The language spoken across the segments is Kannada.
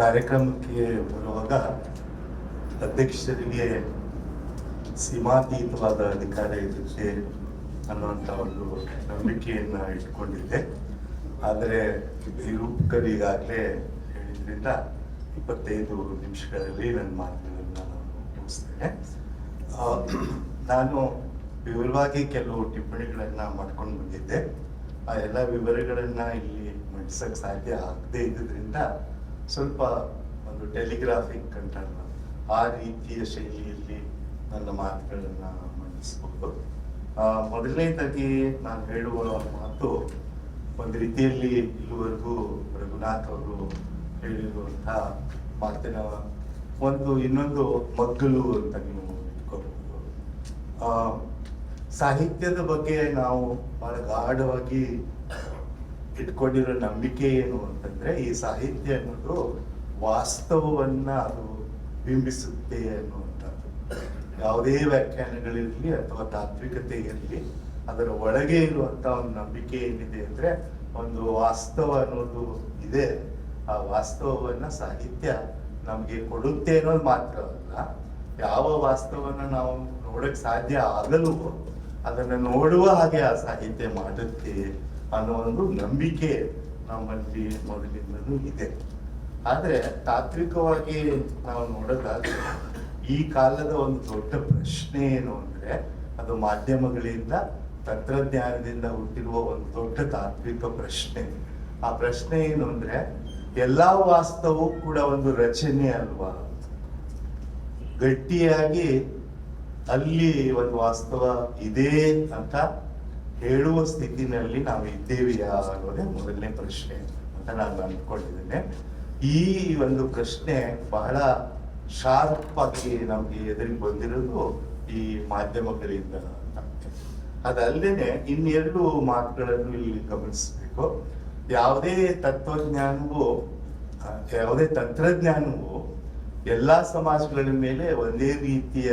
ಕಾರ್ಯಕ್ರಮಕ್ಕೆ ಬರುವಾಗ ಅಧ್ಯಕ್ಷರಿಗೆ ಸೀಮಾತೀತವಾದ ಅಧಿಕಾರ ಇರುತ್ತೆ ಅನ್ನುವಂಥ ಒಂದು ನಂಬಿಕೆಯನ್ನ ಇಟ್ಕೊಂಡಿದ್ದೆ. ಆದರೆ ನಿರೂಪಕರು ಈಗಾಗಲೇ ಹೇಳಿದ್ರಿಂದ 25 ನಿಮಿಷಗಳಲ್ಲಿ ನನ್ನ ಮಾತುಗಳನ್ನ ನಾನು ಮುಗಿಸ್ತೇನೆ. ನಾನು ವಿವರವಾಗಿ ಕೆಲವು ಟಿಪ್ಪಣಿಗಳನ್ನ ಮಾಡ್ಕೊಂಡು ಬಂದಿದ್ದೆ. ಆ ಎಲ್ಲ ವಿವರಗಳನ್ನ ಇಲ್ಲಿ ಮಂಡಿಸಕ್ಕೆ ಸಾಧ್ಯ ಆಗದೆ ಇದ್ದಿದ್ರಿಂದ ಸ್ವಲ್ಪ ಒಂದು ಟೆಲಿಗ್ರಾಫಿಕ್ ಅಂತಾರಲ್ಲ ಆ ರೀತಿಯ ಶೈಲಿಯಲ್ಲಿ ನನ್ನ ಮಾತುಗಳನ್ನ ಮಂಡಿಸ್ಬೋದು. ಮೊದಲನೇದಾಗಿ ನಾನು ಹೇಳುವ ಮಾತು ಒಂದು ರೀತಿಯಲ್ಲಿ ಇಲ್ಲಿವರೆಗೂ ರಘುನಾಥ್ ಅವರು ಹೇಳಿರುವಂತಹ ಮಾತಿನ ಇನ್ನೊಂದು ಮಗ್ಗಲು ಅಂತ ನೀವು ಇಟ್ಕೋಬಹುದು. ಸಾಹಿತ್ಯದ ಬಗ್ಗೆ ನಾವು ಬಹಳ ಗಾಢವಾಗಿ ಇಟ್ಕೊಂಡಿರೋ ನಂಬಿಕೆ ಏನು ಅಂತಂದ್ರೆ, ಈ ಸಾಹಿತ್ಯ ಅನ್ನೋದು ವಾಸ್ತವವನ್ನ ಅದು ಬಿಂಬಿಸುತ್ತೆ ಅನ್ನುವಂಥದ್ದು. ಯಾವುದೇ ವ್ಯಾಖ್ಯಾನಗಳಿರಲಿ ಅಥವಾ ತಾತ್ವಿಕತೆ ಇರಲಿ, ಅದರ ಒಳಗೆ ಇರುವಂತ ಒಂದು ನಂಬಿಕೆ ಏನಿದೆ ಅಂದ್ರೆ, ಒಂದು ವಾಸ್ತವ ಅನ್ನೋದು ಇದೆ. ಆ ವಾಸ್ತವವನ್ನ ಸಾಹಿತ್ಯ ನಮ್ಗೆ ಕೊಡುತ್ತೆ ಅನ್ನೋದು ಮಾತ್ರ ಅಲ್ಲ, ಯಾವ ವಾಸ್ತವನ ನಾವು ನೋಡಕ್ ಸಾಧ್ಯ ಆಗಲ್ವೋ ಅದನ್ನ ನೋಡುವ ಹಾಗೆ ಆ ಸಾಹಿತ್ಯ ಮಾಡುತ್ತೆ ಅನ್ನೋ ಒಂದು ನಂಬಿಕೆ ನಮ್ಮಲ್ಲಿ ಮೊದಲಿಂದಲೂ ಇದೆ. ಆದ್ರೆ ತಾತ್ವಿಕವಾಗಿ ನಾವು ನೋಡೋದಾದ್ರೆ ಈ ಕಾಲದ ಒಂದು ದೊಡ್ಡ ಪ್ರಶ್ನೆ ಏನು ಅಂದ್ರೆ, ಅದು ಮಾಧ್ಯಮಗಳಿಂದ ತಂತ್ರಜ್ಞಾನದಿಂದ ಹುಟ್ಟಿರುವ ಒಂದು ದೊಡ್ಡ ತಾತ್ವಿಕ ಪ್ರಶ್ನೆ. ಆ ಪ್ರಶ್ನೆ ಏನು ಅಂದ್ರೆ, ಎಲ್ಲಾ ವಾಸ್ತವೂ ಕೂಡ ಒಂದು ರಚನೆ ಅಲ್ವಾ? ಗಟ್ಟಿಯಾಗಿ ಅಲ್ಲಿ ಒಂದು ವಾಸ್ತವ ಇದೆ ಅಂತ ಹೇಳುವ ಸ್ಥಿತಿನಲ್ಲಿ ನಾವು ಇದ್ದೇವೆಯಾ ಅನ್ನೋದೇ ಮೊದಲನೇ ಪ್ರಶ್ನೆ ಅಂತ ನಾನು ಅಂದ್ಕೊಂಡಿದ್ದೇನೆ. ಈ ಒಂದು ಪ್ರಶ್ನೆ ಬಹಳ ಶಾರ್ಪ್ ಆಗಿ ನಮ್ಗೆ ಎದುರಿಗೆ ಬಂದಿರೋದು ಈ ಮಾಧ್ಯಮಗಳಿಂದ. ಅದಲ್ಲದೆ ಇನ್ನೆರಡು ಮಾತುಗಳನ್ನು ಇಲ್ಲಿ ಗಮನಿಸಬೇಕು. ಯಾವುದೇ ತತ್ವಜ್ಞಾನವೂ ಯಾವುದೇ ತಂತ್ರಜ್ಞಾನವು ಎಲ್ಲಾ ಸಮಾಜಗಳ ಮೇಲೆ ಒಂದೇ ರೀತಿಯ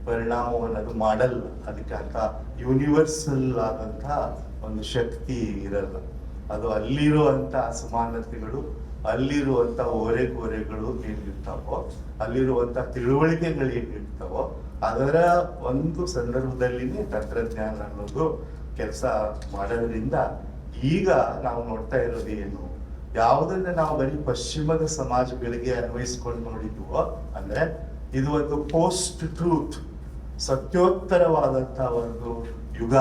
ಪರಿಣಾಮವನ್ನು ಅದು ಮಾಡಲ್ಲ. ಅದಕ್ಕೆ ಅಂತ ಯೂನಿವರ್ಸಲ್ ಆದಂತ ಒಂದು ಶಕ್ತಿ ಇರಲ್ಲ. ಅದು ಅಲ್ಲಿರುವಂತ ಅಸಮಾನತೆಗಳು, ಅಲ್ಲಿರುವಂತ ಓರೆಕೋರೆಗಳು ಏನಿರ್ತಾವೋ, ಅಲ್ಲಿರುವಂತ ತಿಳುವಳಿಕೆಗಳು ಏನಿರ್ತಾವೋ ಅದರ ಒಂದು ಸಂದರ್ಭದಲ್ಲಿನೇ ತಂತ್ರಜ್ಞಾನ ಅನ್ನೋದು ಕೆಲಸ ಮಾಡೋದ್ರಿಂದ ಈಗ ನಾವು ನೋಡ್ತಾ ಇರೋದು ಏನು, ಯಾವುದನ್ನ ನಾವು ಬರೀ ಪಶ್ಚಿಮದ ಸಮಾಜಗಳಿಗೆ ಅನ್ವಯಿಸ್ಕೊಂಡು ನೋಡಿದ್ವೋ, ಅಂದ್ರೆ ಇದು ಒಂದು ಪೋಸ್ಟ್ ಟ್ರೂತ್, ಸತ್ಯೋತ್ತರವಾದಂತಹ ಒಂದು ಯುಗ,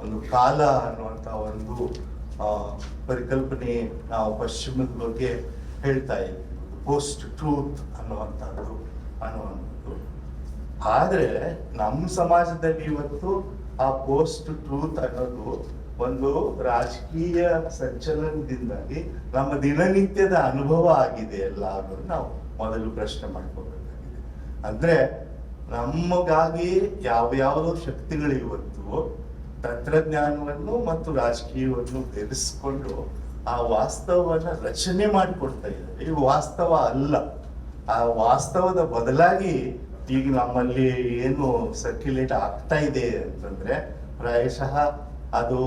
ಒಂದು ಕಾಲ ಅನ್ನುವಂತ ಒಂದು ಪರಿಕಲ್ಪನೆ ನಾವು ಪಶ್ಚಿಮದ ಬಗ್ಗೆ ಹೇಳ್ತಾ ಇದ್ದೀವಿ, ಪೋಸ್ಟ್ ಟ್ರೂತ್ ಅನ್ನುವಂಥದ್ದು. ಆದ್ರೆ ನಮ್ಮ ಸಮಾಜದಲ್ಲಿ ಇವತ್ತು ಆ ಪೋಸ್ಟ್ ಟ್ರೂತ್ ಅನ್ನೋದು ಒಂದು ರಾಜಕೀಯ ಸಂಚಲನದಿಂದಾಗಿ ನಮ್ಮ ದಿನನಿತ್ಯದ ಅನುಭವ ಆಗಿದೆ ಎಲ್ಲ ಅನ್ನೋದು ನಾವು ಮೊದಲು ಪ್ರಶ್ನೆ ಮಾಡ್ಕೋಬೇಕಾಗಿದೆ. ಅಂದ್ರೆ ನಮಗಾಗಿ ಯಾವ್ಯಾವುದೋ ಶಕ್ತಿಗಳು ಇವತ್ತು ತಂತ್ರಜ್ಞಾನವನ್ನು ಮತ್ತು ರಾಜಕೀಯವನ್ನು ಬೆರೆಸ್ಕೊಂಡು ಆ ವಾಸ್ತವವನ್ನ ರಚನೆ ಮಾಡಿಕೊಡ್ತಾ ಇದ್ದಾರೆ. ಇದು ವಾಸ್ತವ ಅಲ್ಲ. ಆ ವಾಸ್ತವದ ಬದಲಾಗಿ ಈಗ ನಮ್ಮಲ್ಲಿ ಏನು ಸರ್ಕ್ಯುಲೇಟ್ ಆಗ್ತಾ ಇದೆ ಅಂತಂದ್ರೆ, ಪ್ರಾಯಶಃ ಅದು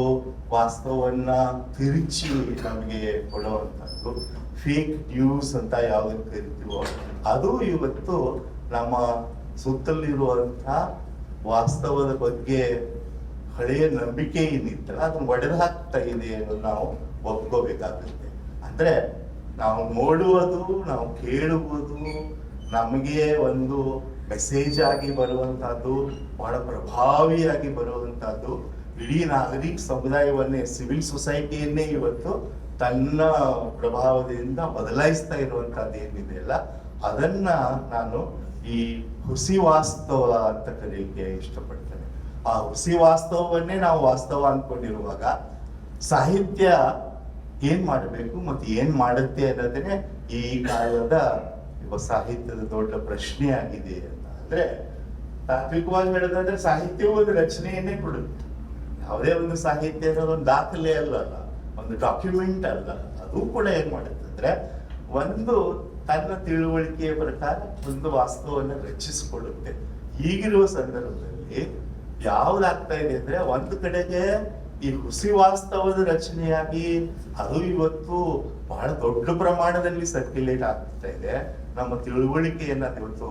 ವಾಸ್ತವವನ್ನ ತಿರುಚಿ ನಮಗೆ ಕೊಡುವಂಥದ್ದು, ಫೇಕ್ ನ್ಯೂಸ್ ಅಂತ ಯಾವ್ದಕ್ಕೆ ಕರಿತೀವೋ ಅದು ಇವತ್ತು ನಮ್ಮ ಸುತ್ತಲಿರುವಂತಹ ವಾಸ್ತವದ ಬಗ್ಗೆ ಹಳೆಯ ನಂಬಿಕೆ ಏನಿತ್ತಲ್ಲ ಅದನ್ನ ಒಡೆದು ಹಾಕ್ತಾ ಇದೆ ಅನ್ನೋದು ನಾವು ಒಪ್ಕೋಬೇಕಾಗುತ್ತೆ. ಅಂದ್ರೆ ನಾವು ನೋಡುವುದು, ನಾವು ಕೇಳುವುದು, ನಮಗೆ ಒಂದು ಮೆಸೇಜ್ ಆಗಿ ಬರುವಂತಹದ್ದು, ಬಹಳ ಪ್ರಭಾವಿಯಾಗಿ ಬರುವಂತಹದ್ದು, ಇಡೀ ನಾಗರಿಕ ಸಮುದಾಯವನ್ನೇ, ಸಿವಿಲ್ ಸೊಸೈಟಿಯನ್ನೇ ಇವತ್ತು ತನ್ನ ಪ್ರಭಾವದಿಂದ ಬದಲಾಯಿಸ್ತಾ ಇರುವಂತಹದ್ದು ಏನಿದೆ ಅಲ್ಲ, ಅದನ್ನ ನಾನು ಈ ಹುಸಿ ವಾಸ್ತವ ಅಂತ ಕರೆಯಲಿಕ್ಕೆ ಇಷ್ಟಪಡ್ತೇನೆ. ಆ ಹುಸಿ ವಾಸ್ತವವನ್ನೇ ನಾವು ವಾಸ್ತವ ಅನ್ಕೊಂಡಿರುವಾಗ ಸಾಹಿತ್ಯ ಏನ್ ಮಾಡಬೇಕು ಮತ್ತು ಏನ್ ಮಾಡುತ್ತೆ ಅನ್ನೋದನ್ನೇ ಈ ಕಾಲದ ಸಾಹಿತ್ಯದ ದೊಡ್ಡ ಪ್ರಶ್ನೆ ಆಗಿದೆ ಅಂತ. ಅಂದ್ರೆ ತಾತ್ವಿಕವಾಗಿ ಹೇಳೋದಾದ್ರೆ ಸಾಹಿತ್ಯವು ಒಂದು ರಚನೆಯನ್ನೇ ಕೊಡುತ್ತೆ. ಯಾವುದೇ ಒಂದು ಸಾಹಿತ್ಯ ಅನ್ನೋದು ಒಂದು ದಾಖಲೆ ಅಲ್ಲ, ಒಂದು ಡಾಕ್ಯುಮೆಂಟ್ ಅಲ್ಲ. ಅದು ಕೂಡ ಏನ್ ಮಾಡುತ್ತೆ ಅಂದ್ರೆ, ಒಂದು ತನ್ನ ತಿಳುವಳಿಕೆಯ ಪ್ರಕಾರ ಒಂದು ವಾಸ್ತವವನ್ನು ರಚಿಸಿಕೊಳ್ಳುತ್ತೆ. ಈಗಿರುವ ಸಂದರ್ಭದಲ್ಲಿ ಯಾವ್ದಾಗ್ತಾ ಇದೆ ಅಂದ್ರೆ, ಒಂದು ಕಡೆಗೆ ಈ ಹುಸಿ ವಾಸ್ತವದ ರಚನೆಯಾಗಿ ಅದು ಇವತ್ತು ಬಹಳ ದೊಡ್ಡ ಪ್ರಮಾಣದಲ್ಲಿ ಸರ್ಕ್ಯುಲೇಟ್ ಆಗ್ತಾ ಇದೆ. ನಮ್ಮ ತಿಳುವಳಿಕೆಯನ್ನ ಇವತ್ತು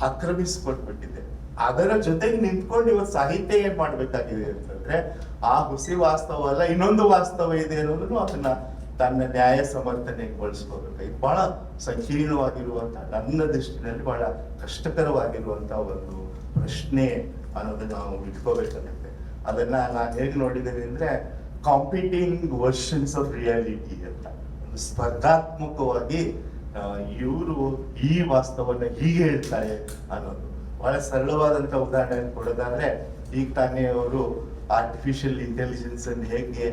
ಆಕ್ರಮಿಸಿಕೊಟ್ಬಿಟ್ಟಿದೆ. ಅದರ ಜೊತೆಗೆ ನಿಂತ್ಕೊಂಡು ಇವತ್ತು ಸಾಹಿತ್ಯ ಏನ್ ಮಾಡ್ಬೇಕಾಗಿದೆ ಅಂತಂದ್ರೆ, ಆ ಹುಸಿ ವಾಸ್ತವ ಅಲ್ಲ, ಇನ್ನೊಂದು ವಾಸ್ತವ ಇದೆ ಅನ್ನೋದನ್ನು ಅದನ್ನ ತನ್ನ ನ್ಯಾಯ ಸಮರ್ಥನೆಗೆ ಬಳಸ್ಕೋಬೇಕಾಗಿ ಬಹಳ ಸಂಕೀರ್ಣವಾಗಿರುವಂತ, ನನ್ನ ದೃಷ್ಟಿನಲ್ಲಿ ಬಹಳ ಕಷ್ಟಕರವಾಗಿರುವಂತ ಒಂದು ಪ್ರಶ್ನೆ ಅನ್ನೋದನ್ನ ನಾವು ಇಟ್ಕೋಬೇಕಾಗುತ್ತೆ. ಅದನ್ನ ನಾನು ಹೇಗೆ ನೋಡಿದ್ದೇನೆ ಅಂದ್ರೆ, ಕಾಂಪಿಟಿಂಗ್ ವರ್ಷನ್ಸ್ ಆಫ್ ರಿಯಾಲಿಟಿ ಅಂತ, ಒಂದು ಸ್ಪರ್ಧಾತ್ಮಕವಾಗಿ ಇವರು ಈ ವಾಸ್ತವನ್ನ ಹೀಗೆ ಹೇಳ್ತಾರೆ ಅನ್ನೋದು. ಬಹಳ ಸರಳವಾದಂತ ಉದಾಹರಣೆ ಕೊಡೋದಾದ್ರೆ, ಈಗ ತಾನೇ ಅವರು ಆರ್ಟಿಫಿಷಿಯಲ್ ಇಂಟೆಲಿಜೆನ್ಸ್ ಅನ್ನು ಹೇಗೆ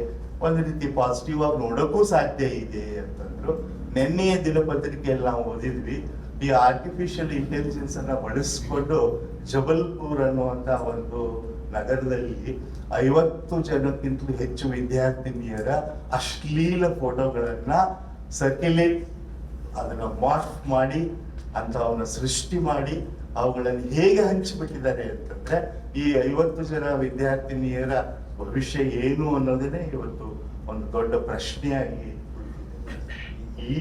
ಒಂದು ರೀತಿ ಪಾಸಿಟಿವ್ ಆಗಿ ನೋಡೋಕ್ಕೂ ಸಾಧ್ಯ ಇದೆ ಅಂತಂದ್ರು. ನಿನ್ನೆಯ ದಿನಪತ್ರಿಕೆಯಲ್ಲಿ ನಾವು ಓದಿದ್ವಿ, ಈ ಆರ್ಟಿಫಿಷಿಯಲ್ ಇಂಟೆಲಿಜೆನ್ಸ್ ಅನ್ನ ಬಳಸ್ಕೊಂಡು ಜಬಲ್ಪುರ್ ಅನ್ನುವಂತ ಒಂದು ನಗರದಲ್ಲಿ 50 ಜನಕ್ಕಿಂತಲೂ ಹೆಚ್ಚು ವಿದ್ಯಾರ್ಥಿನಿಯರ ಅಶ್ಲೀಲ ಫೋಟೋಗಳನ್ನ ಸರ್ಕ್ಯುಲೇಟ್, ಅದನ್ನ ಮಾರ್ಕ್ ಮಾಡಿ ಅಂತವನ್ನ ಸೃಷ್ಟಿ ಮಾಡಿ ಅವುಗಳನ್ನು ಹೇಗೆ ಹಂಚಿಬಿಟ್ಟಿದ್ದಾರೆ ಅಂತಂದ್ರೆ, ಈ 50 ಜನ ವಿದ್ಯಾರ್ಥಿನಿಯರ ಭವಿಷ್ಯ ಏನು ಅನ್ನೋದನ್ನೇ ಇವತ್ತು ಒಂದು ದೊಡ್ಡ ಪ್ರಶ್ನೆಯಾಗಿ. ಈ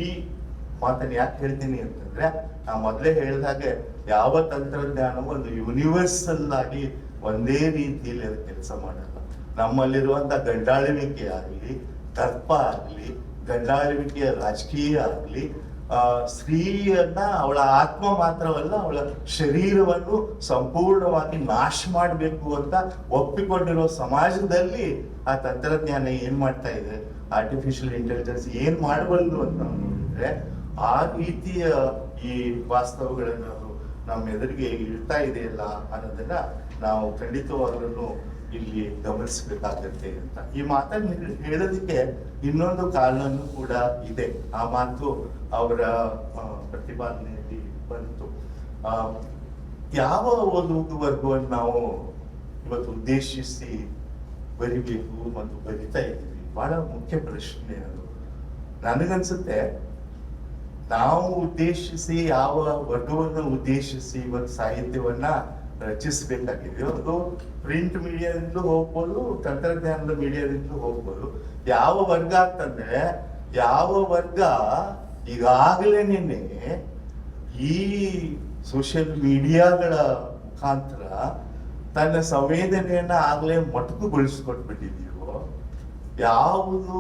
ಮಾತನ್ನ ಯಾಕೆ ಹೇಳ್ತೀನಿ ಅಂತಂದ್ರೆ, ನಾ ಮೊದಲೇ ಹೇಳಿದಾಗೆ ಯಾವ ತಂತ್ರಜ್ಞಾನವೂ ಒಂದು ಯೂನಿವರ್ಸಲ್ ಆಗಿ ಒಂದೇ ರೀತಿಯಲ್ಲಿ ಅದು ಕೆಲಸ ಮಾಡಲ್ಲ. ನಮ್ಮಲ್ಲಿರುವಂತ ಗಂಡಾಳುವಿಕೆ ಆಗಲಿ, ದರ್ಪ ಆಗಲಿ, ಗಂಡಾಳುವಿಕೆಯ ರಾಜಕೀಯ ಆಗಲಿ, ಸ್ತ್ರೀಯನ್ನ ಅವಳ ಆತ್ಮ ಮಾತ್ರವಲ್ಲ, ಅವಳ ಶರೀರವನ್ನು ಸಂಪೂರ್ಣವಾಗಿ ನಾಶ ಮಾಡಬೇಕು ಅಂತ ಒಪ್ಪಿಕೊಂಡಿರೋ ಸಮಾಜದಲ್ಲಿ ಆ ತಂತ್ರಜ್ಞಾನ ಏನ್ ಮಾಡ್ತಾ ಇದೆ, ಆರ್ಟಿಫಿಷಿಯಲ್ ಇಂಟೆಲಿಜೆನ್ಸ್ ಏನ್ ಮಾಡಬಲ್ಲದು ಅಂತ ನಾವು ನೋಡಿದ್ರೆ, ಆ ರೀತಿಯ ಈ ವಾಸ್ತವಗಳನ್ನು ನಮ್ಮ ಎದುರಿಗೆ ಇಡ್ತಾ ಇದೆಯಲ್ಲ ಅನ್ನೋದನ್ನ ನಾವು ಖಂಡಿತವಾಗ್ಲೂ ಇಲ್ಲಿ ಗಮನಿಸಬೇಕಾಗತ್ತೆ ಅಂತ. ಈ ಮಾತನ್ನು ಹೇಳೋದಕ್ಕೆ ಇನ್ನೊಂದು ಕಾರಣನೂ ಕೂಡ ಇದೆ. ಆ ಮಾತು ಅವರ ಪ್ರತಿಪಾದನೆಯಲ್ಲಿ ಬಂತು. ಯಾವ ಒಂದು ವರ್ಗವನ್ನು ನಾವು ಇವತ್ತು ಉದ್ದೇಶಿಸಿ ಬರಿಬೇಕು ಮತ್ತು ಬರಿತಾ ಇದ್ದೀವಿ, ಬಹಳ ಮುಖ್ಯ ಪ್ರಶ್ನೆ ಅದು. ನನಗನ್ಸುತ್ತೆ, ನಾವು ಉದ್ದೇಶಿಸಿ ಯಾವ ವರ್ಗವನ್ನು ಉದ್ದೇಶಿಸಿ ಇವತ್ತು ಸಾಹಿತ್ಯವನ್ನ ರಚಿಸಬೇಕಾಗಿದೆಯೋ, ಅದು ಪ್ರಿಂಟ್ ಮೀಡಿಯಾದಿಂದಲೂ ಹೋಗ್ಬೋದು, ತಂತ್ರಜ್ಞಾನದ ಮೀಡಿಯಾದಿಂದಲೂ ಹೋಗ್ಬೋದು. ಯಾವ ವರ್ಗ ಅಂತಂದ್ರೆ, ಯಾವ ವರ್ಗ ಈಗಾಗಲೇನೆ ಈ ಸೋಷಿಯಲ್ ಮೀಡಿಯಾಗಳ ಮುಖಾಂತರ ತನ್ನ ಸಂವೇದನೆಯನ್ನ ಆಗ್ಲೇ ಮೊಟಕುಗೊಳಿಸ್ಕೊಟ್ಬಿಟ್ಟಿದೆಯೋ, ಯಾವುದು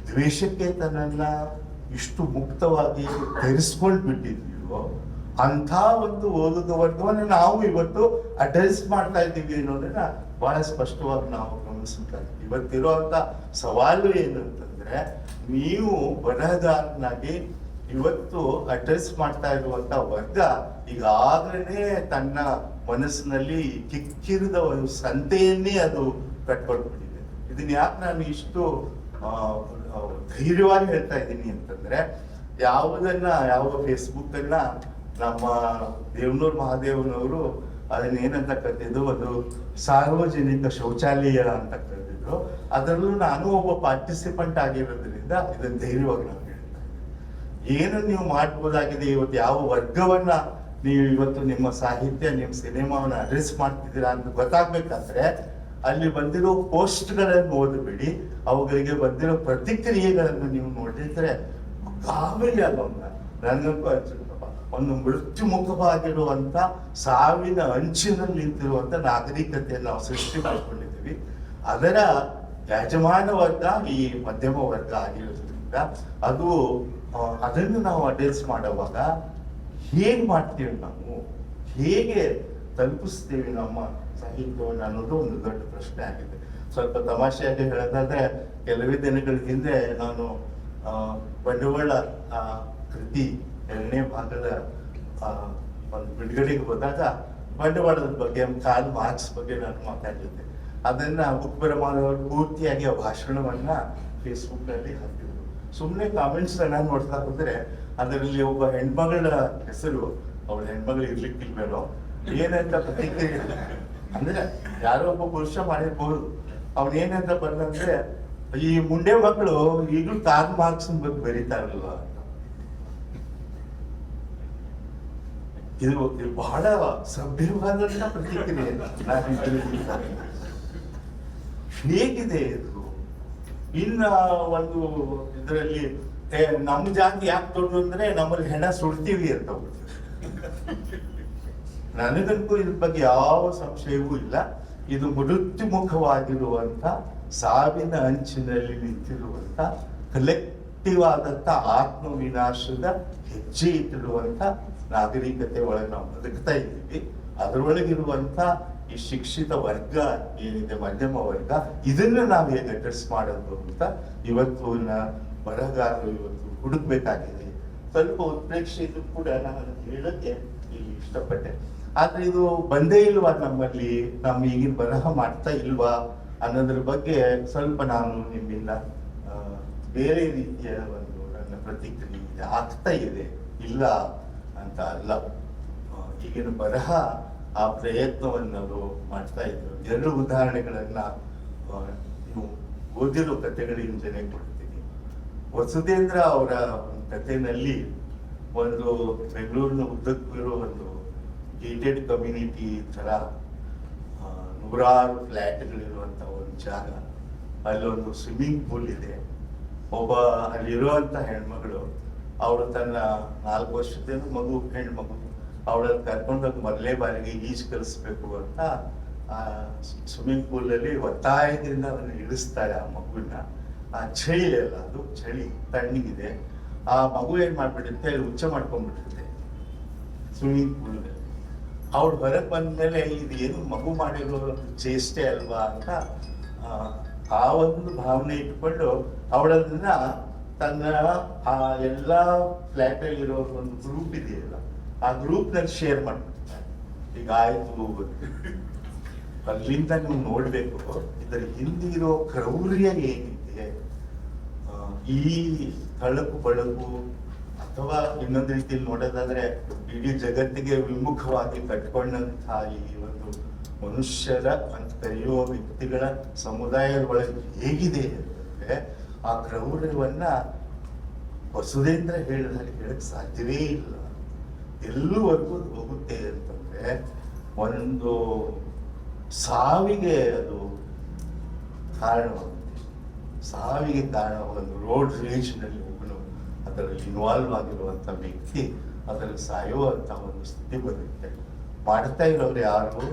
ದ್ವೇಷಕ್ಕೆ ತನ್ನನ್ನ ಇಷ್ಟು ಮುಕ್ತವಾಗಿ ತೆರೆಸ್ಕೊಂಡು ಬಿಟ್ಟಿದೆಯೋ, ಅಂಥ ಒಂದು ಓದುಗ ವರ್ಗವನ್ನು ನಾವು ಇವತ್ತು ಅಡ್ರೆಸ್ ಮಾಡ್ತಾ ಇದ್ದೀವಿ ಅನ್ನೋದನ್ನ ಬಹಳ ಸ್ಪಷ್ಟವಾಗಿ ನಾವು ಗಮನಿಸಬೇಕಾಗ್ತದೆ. ಇವತ್ತಿರುವಂತ ಸವಾಲು ಏನು ಅಂತಂದ್ರೆ, ನೀವು ಬರಹಗಾರನಾಗಿ ಇವತ್ತು ಅಡ್ರೆಸ್ ಮಾಡ್ತಾ ಇರುವಂತ ವರ್ಗ ಈಗಾಗಲೇ ತನ್ನ ಮನಸ್ಸಿನಲ್ಲಿ ಕಿಕ್ಕಿರಿದ ಒಂದು ಸಂತೆಯನ್ನೇ ಅದು ಕಟ್ಕೊಟ್ಬಿಟ್ಟಿದೆ. ಇದನ್ನ ಯಾಕೆ ನಾನು ಇಷ್ಟು ಧೈರ್ಯವಾಗಿ ಹೇಳ್ತಾ ಇದ್ದೀನಿ ಅಂತಂದ್ರೆ, ಯಾವ ಫೇಸ್ಬುಕ್ ಅನ್ನ ನಮ್ಮ ದೇವನೂರ್ ಮಹಾದೇವನವರು ಅದನ್ನ ಏನಂತ ಕರೆದಿದ್ದು, ಒಂದು ಸಾರ್ವಜನಿಕ ಶೌಚಾಲಯ ಅಂತ ಕರೆದಿದ್ರು. ಅದರಲ್ಲೂ ನಾನು ಒಬ್ಬ ಪಾರ್ಟಿಸಿಪೆಂಟ್ ಆಗಿರೋದ್ರಿಂದ ಇದನ್ನ ಧೈರ್ಯವಾಗಿ ನಾವು ಹೇಳ್ತಾ ಇದ್ದೀವಿ. ಏನು ನೀವು ಮಾಡ್ಬೋದಾಗಿದೆ, ಇವತ್ತು ಯಾವ ವರ್ಗವನ್ನ ನೀವು ಇವತ್ತು ನಿಮ್ಮ ಸಾಹಿತ್ಯ, ನಿಮ್ಮ ಸಿನಿಮಾವನ್ನ ಅಡ್ರೆಸ್ ಮಾಡ್ತಿದ್ದೀರಾ ಅಂತ ಗೊತ್ತಾಗ್ಬೇಕಾದ್ರೆ, ಅಲ್ಲಿ ಬಂದಿರೋ ಪೋಸ್ಟ್ಗಳನ್ನು ಓದಬೇಡಿ, ಅವುಗಳಿಗೆ ಬಂದಿರೋ ಪ್ರತಿಕ್ರಿಯೆಗಳನ್ನು ನೀವು ನೋಡಿದ್ರೆ ಗಾಬರಿ ಆಗೋಲ್ಲ. ನನಗಂತೂ ಅನ್ಸುತ್ತಪ್ಪ, ಒಂದು ಮೃತ್ಯು ಮುಖವಾಗಿರುವಂತ, ಸಾವಿನ ಅಂಚಿನಲ್ಲಿ ನಿಂತಿರುವಂತ ನಾಗರಿಕತೆಯನ್ನು ನಾವು ಸೃಷ್ಟಿ ಮಾಡ್ಕೊಂಡಿದ್ದೀವಿ. ಅದರ ಯಜಮಾನ ವರ್ಗ ಈ ಮಧ್ಯಮ ವರ್ಗ ಆಗಿರೋದ್ರಿಂದ ಅದನ್ನು ನಾವು ಅಡ್ರೆಸ್ ಮಾಡುವಾಗ ಹೇಗೆ ಮಾಡ್ತೀವಿ, ನಾವು ಹೇಗೆ ತಲುಪಿಸ್ತೀವಿ ನಮ್ಮ ಸಾಹಿತ್ಯವನ್ನು ಅನ್ನೋದು ಒಂದು ದೊಡ್ಡ ಪ್ರಶ್ನೆ ಆಗಿದೆ. ಸ್ವಲ್ಪ ತಮಾಷೆಯಾಗಿ ಹೇಳೋದಾದ್ರೆ, ಕೆಲವೇ ದಿನಗಳ ಹಿಂದೆ ನಾನು ಬಂಡವಾಳ ಕೃತಿ 2ನೇ ಭಾಗದ ಒಂದು ಬಿಡುಗಡೆಗೆ ಹೋದಾಗ ಬಂಡವಾಳದ ಬಗ್ಗೆ, ಕಾರ್ಲ್ ಮಾರ್ಕ್ಸ್ ಬಗ್ಗೆ ನಾನು ಮಾತಾಡಿದ್ದೆ. ಅದನ್ನ ಬುಕ್ಬರಮಾನವರು ಪೂರ್ತಿಯಾಗಿ ಆ ಭಾಷಣವನ್ನ ಫೇಸ್ಬುಕ್ ನಲ್ಲಿ ಹಾಕಿದ್ರು. ಸುಮ್ಮನೆ ಕಾಮೆಂಟ್ಸ್ ನಾನು ನೋಡ್ತಾ ಹೋದ್ರೆ, ಅದರಲ್ಲಿ ಒಬ್ಬ ಹೆಣ್ಮಗಳ ಹೆಸರು, ಅವಳ ಹೆಣ್ಮಗಳು ಇರ್ಲಿಕ್ಕಿಲ್ವೇನೋ ಏನಂತ ಪ್ರತಿಕ್ರಿಯೆ, ಅಂದ್ರೆ ಯಾರೋ ಒಬ್ಬ ಪುರುಷ ಮಾಡಿರ್ಬೋದು, ಅವನೇನಂತ ಬಂದಂದ್ರೆ, ಈ ಮುಂಡೆ ಮಕ್ಕಳು ಈಗಲೂ ಕಾರ್ಲ್ ಮಾರ್ಕ್ಸ್ ಬಗ್ಗೆ ಬರೀತಾರಲ್ವ. ಇದು ಬಹಳ ಸಭ್ಯವಾದಂತ ಪ್ರತಿಕ್ರಿಯೆ. ಹೇಗಿದೆ ಇದು? ಇನ್ನ ಒಂದು ಇದರಲ್ಲಿ ನಮ್ಮ ಜಾತಿ ಯಾಕೆ ದೊಡ್ಡ ಅಂದ್ರೆ ನಮ್ಮಲ್ಲಿ ಹೆಣ ಸುಡ್ತೀವಿ ಅಂತ. ನನಗಂತೂ ಇದ್ರ ಬಗ್ಗೆ ಯಾವ ಸಂಶಯವೂ ಇಲ್ಲ. ಇದು ಮೃತ್ಯುಮುಖವಾಗಿರುವಂತ, ಸಾವಿನ ಅಂಚಿನಲ್ಲಿ ನಿಂತಿರುವಂತ, ಕಲೆಕ್ಟಿವ್ ಆದಂತ ಆತ್ಮವಿನಾಶದ ಹೆಜ್ಜೆ ಇಟ್ಟಿರುವಂತ ನಾಗರಿಕತೆ ಒಳಗೆ ನಾವು ಬದುಕ್ತಾ ಇದ್ದೀವಿ. ಅದರೊಳಗಿರುವಂತ ಈ ಶಿಕ್ಷಿತ ವರ್ಗ ಏನಿದೆ, ಮಧ್ಯಮ ವರ್ಗ, ಇದನ್ನ ನಾವು ಹೇಗೆ ಅಡ್ರೆಸ್ ಮಾಡೋದು ಅಂತ ಇವತ್ತು ಬರಹಗಾರರು ಇವತ್ತು ಹುಡುಕ್ಬೇಕಾಗಿದೆ. ಸ್ವಲ್ಪ ಉತ್ಪ್ರೇಕ್ಷೆ ಇದು ಕೂಡ ನಾನು ಹೇಳಕ್ಕೆ ಇಲ್ಲಿ ಇಷ್ಟಪಟ್ಟೆ. ಆದ್ರೆ ಇದು ಬಂದೇ ಇಲ್ವಾ ನಮ್ಮಲ್ಲಿ, ನಮ್ಮ ಈಗಿನ ಬರಹ ಮಾಡ್ತಾ ಇಲ್ವಾ ಅನ್ನೋದ್ರ ಬಗ್ಗೆ ಸ್ವಲ್ಪ ನಾನು ನಿಮ್ಮಿಂದ ಬೇರೆ ರೀತಿಯ ಒಂದು ನನ್ನ ಪ್ರತಿಕ್ರಿಯೆ ಆಗ್ತಾ ಇದೆ. ಇಲ್ಲ ಅಂತ ಅಲ್ಲ, ಈಗಿನ ಬರಹ ಆ ಪ್ರಯತ್ನವನ್ನು ಮಾಡ್ತಾ ಇದ್ರು. 2 ಉದಾಹರಣೆಗಳನ್ನ ನೀವು ಓದಿರೋ ಕಥೆಗಳಿಂದಲೇ ಕೊಡ್ತೀನಿ. ವಸುಧೇಂದ್ರ ಅವರ ಒಂದು ಕಥೆನಲ್ಲಿ ಒಂದು ಬೆಂಗಳೂರಿನ ಉದ್ದಕ್ಕೂ ಇರೋ ಒಂದು ಗೇಟೆಡ್ ಕಮ್ಯುನಿಟಿ ತರ 100 ಫ್ಲ್ಯಾಟ್ಗಳಿರುವಂತ ಒಂದು ಜಾಗ, ಅಲ್ಲೊಂದು ಸ್ವಿಮ್ಮಿಂಗ್ ಪೂಲ್ ಇದೆ. ಒಬ್ಬ ಅಲ್ಲಿರುವಂತ ಹೆಣ್ಮಗಳು, ಅವಳು ತನ್ನ 4 ವರ್ಷದ ಮಗು, ಹೆಣ್ಮಗು, ಅವಳನ್ನು ಕರ್ಕೊಂಡೋಗಿ ಮೊದಲೇ ಬಾರಿಗೆ ಈಜು ಕಲಿಸ್ಬೇಕು ಅಂತ ಆ ಸ್ವಿಮ್ಮಿಂಗ್ ಪೂಲ್ ಅಲ್ಲಿ ಒತ್ತಾಯದಿಂದ ಅದನ್ನು ಇಳಿಸ್ತಾಳೆ ಆ ಮಗುವಿನ. ಆ ಚಳಿ ಅಲ್ಲ, ಅದು ಚಳಿ ತಣ್ಣಗಿದೆ. ಆ ಮಗು ಏನ್ ಮಾಡ್ಬಿಟ್ಟಿರುತ್ತೆ, ಹುಚ್ಚ ಮಾಡ್ಕೊಂಡ್ಬಿಟ್ಟಿರುತ್ತೆ ಸ್ವಿಮ್ಮಿಂಗ್ ಪೂಲ್ ಅಲ್ಲಿ. ಅವಳು ಹೊರಗೆ ಬಂದ್ಮೇಲೆ ಇದು ಏನು ಮಗು ಮಾಡಿರೋ ಚೇಷ್ಟೆ ಅಲ್ವಾ ಅಂತ ಆ ಒಂದು ಭಾವನೆ ಇಟ್ಕೊಂಡು ಅವಳನ್ನ ತನ್ನ ಆ ಎಲ್ಲಾ ಫ್ಲಾಟ್ ಅಲ್ಲಿ ಇರೋ ಒಂದು ಗ್ರೂಪ್ ಇದೆಯಲ್ಲ, ಆ ಗ್ರೂಪ್ ನಲ್ಲಿ ಶೇರ್ ಮಾಡ್ಬಿಡ್ತಾರೆ. ಈಗ ಆಯ್ತು, ಅಲ್ಲಿಂದ ನೀವು ನೋಡ್ಬೇಕು ಇದರ ಹಿಂದಿರೋ ಕ್ರೌರ್ಯ ಏನಿದೆ. ಈ ತಳಕು ಬಳಕು ಅಥವಾ ಇನ್ನೊಂದು ರೀತಿಯಲ್ಲಿ ನೋಡೋದಾದ್ರೆ ಇಡೀ ಜಗತ್ತಿಗೆ ವಿಮುಖವಾಗಿ ಕಟ್ಕೊಂಡಂತಹ ಈ ಒಂದು ಮನುಷ್ಯರ ಅಂತ ಕರೆಯುವ ವ್ಯಕ್ತಿಗಳ ಸಮುದಾಯದ ಒಳಗೆ ಹೇಗಿದೆ ಅಂತಂದ್ರೆ, ಆ ಕ್ರೌರ್ಯವನ್ನ ವಸುಧೇಂದ್ರ ಹೇಳಕ್ ಸಾಧ್ಯವೇ ಇಲ್ಲ. ಎಲ್ಲೂವರೆಗೂ ಅದು ಹೋಗುತ್ತೆ ಅಂತಂದ್ರೆ, ಒಂದು ಸಾವಿಗೆ ಅದು ಕಾರಣವಾಗುತ್ತೆ. ಸಾವಿಗೆ ಕಾರಣ ಒಂದು ರೋಡ್ ರೇಜ್ ನಲ್ಲಿ ಒಬ್ಬನು ಅದರಲ್ಲಿ ಇನ್ವಾಲ್ವ್ ಆಗಿರುವಂತ ವ್ಯಕ್ತಿ ಅದರಲ್ಲಿ ಸಾಯುವಂತ ಒಂದು ಸ್ಥಿತಿ ಬರುತ್ತೆ. ಮಾಡ್ತಾ ಇರೋರು ಯಾರು?